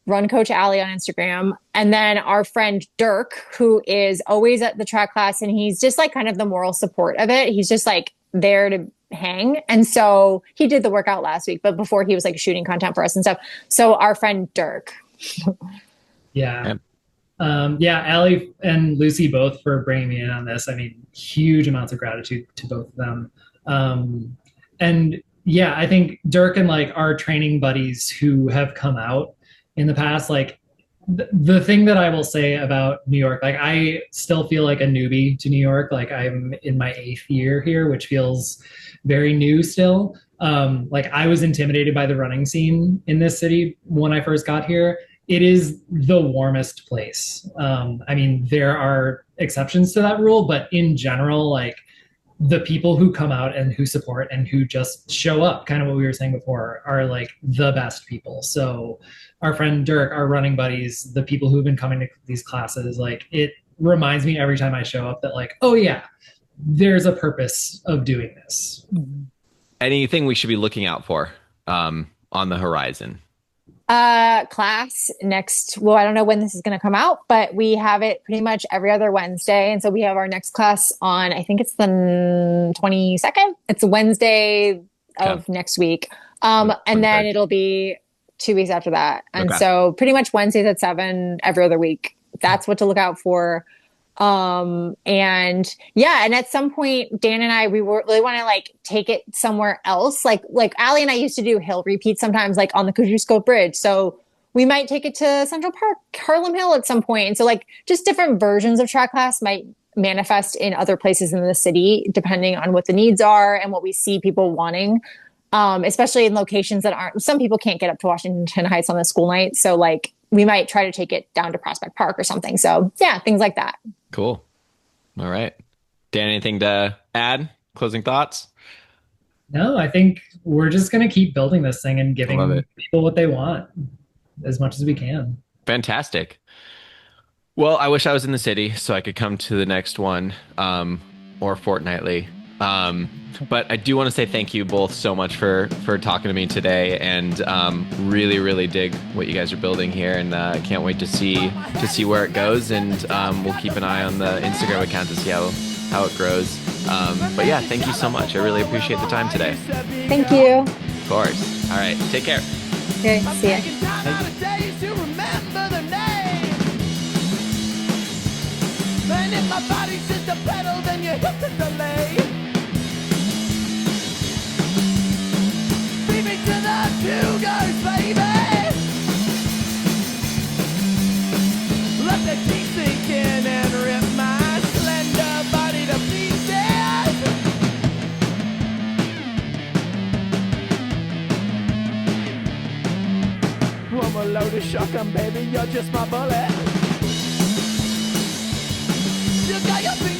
Speaker 4: run Coach Allie on Instagram. And then our friend Dirk, who is always at the track class, and he's just like kind of the moral support of it. He's just like there to hang. And so he did the workout last week, but before he was like shooting content for us and stuff. So our friend Dirk.
Speaker 3: Yeah. Allie and Lucie both for bringing me in on this. I mean, huge amounts of gratitude to both of them. And yeah, I think Dirk and like our training buddies who have come out in the past, like the thing that I will say about New York, like I still feel like a newbie to New York. Like I'm in my 8th year here, which feels very new still. Like I was intimidated by the running scene in this city when I first got here. It is the warmest place. I mean, there are exceptions to that rule, but in general, like the people who come out and who support and who just show up, kind of what we were saying before, are like the best people. So our friend Dirk, our running buddies, the people who've been coming to these classes, like it reminds me every time I show up that like, oh yeah, there's a purpose of doing this.
Speaker 5: Anything we should be looking out for on the horizon?
Speaker 4: Class next, well, I don't know when this is going to come out, but we have it pretty much every other Wednesday. And so we have our next class on, I think it's the 22nd. It's Wednesday of next week. And then it'll be 2 weeks after that. And so pretty much Wednesdays at 7 every other week. That's what to look out for. And at some point, Dan and I, we really want to like take it somewhere else. Like Allie and I used to do hill repeats sometimes, like on the Kosciuszko Bridge. So we might take it to Central Park, Harlem Hill at some point. And so like just different versions of track class might manifest in other places in the city, depending on what the needs are and what we see people wanting. Especially in locations that aren't, some people can't get up to Washington Heights on the school night. So like we might try to take it down to Prospect Park or something. So yeah, things like that.
Speaker 5: Cool. All right. Dan, anything to add? Closing thoughts?
Speaker 3: No, I think we're just going to keep building this thing and giving people what they want as much as we can.
Speaker 5: Fantastic. Well, I wish I was in the city so I could come to the next one or fortnightly. But I do want to say thank you both so much for talking to me today, and really, really dig what you guys are building here, and I can't wait to see where it goes, and we'll keep an eye on the Instagram account to see how it grows. But yeah, thank you so much. I really appreciate the time today.
Speaker 4: Thank you.
Speaker 5: Of course. All right. Take care.
Speaker 4: Okay. See ya.
Speaker 6: My body's just a pedal, then you hit the delay. Beat me to the two goes, baby. Let the key sink in and rip my slender body to pieces. I'm a load of shotgun, baby, you're just my bullet. You got your feet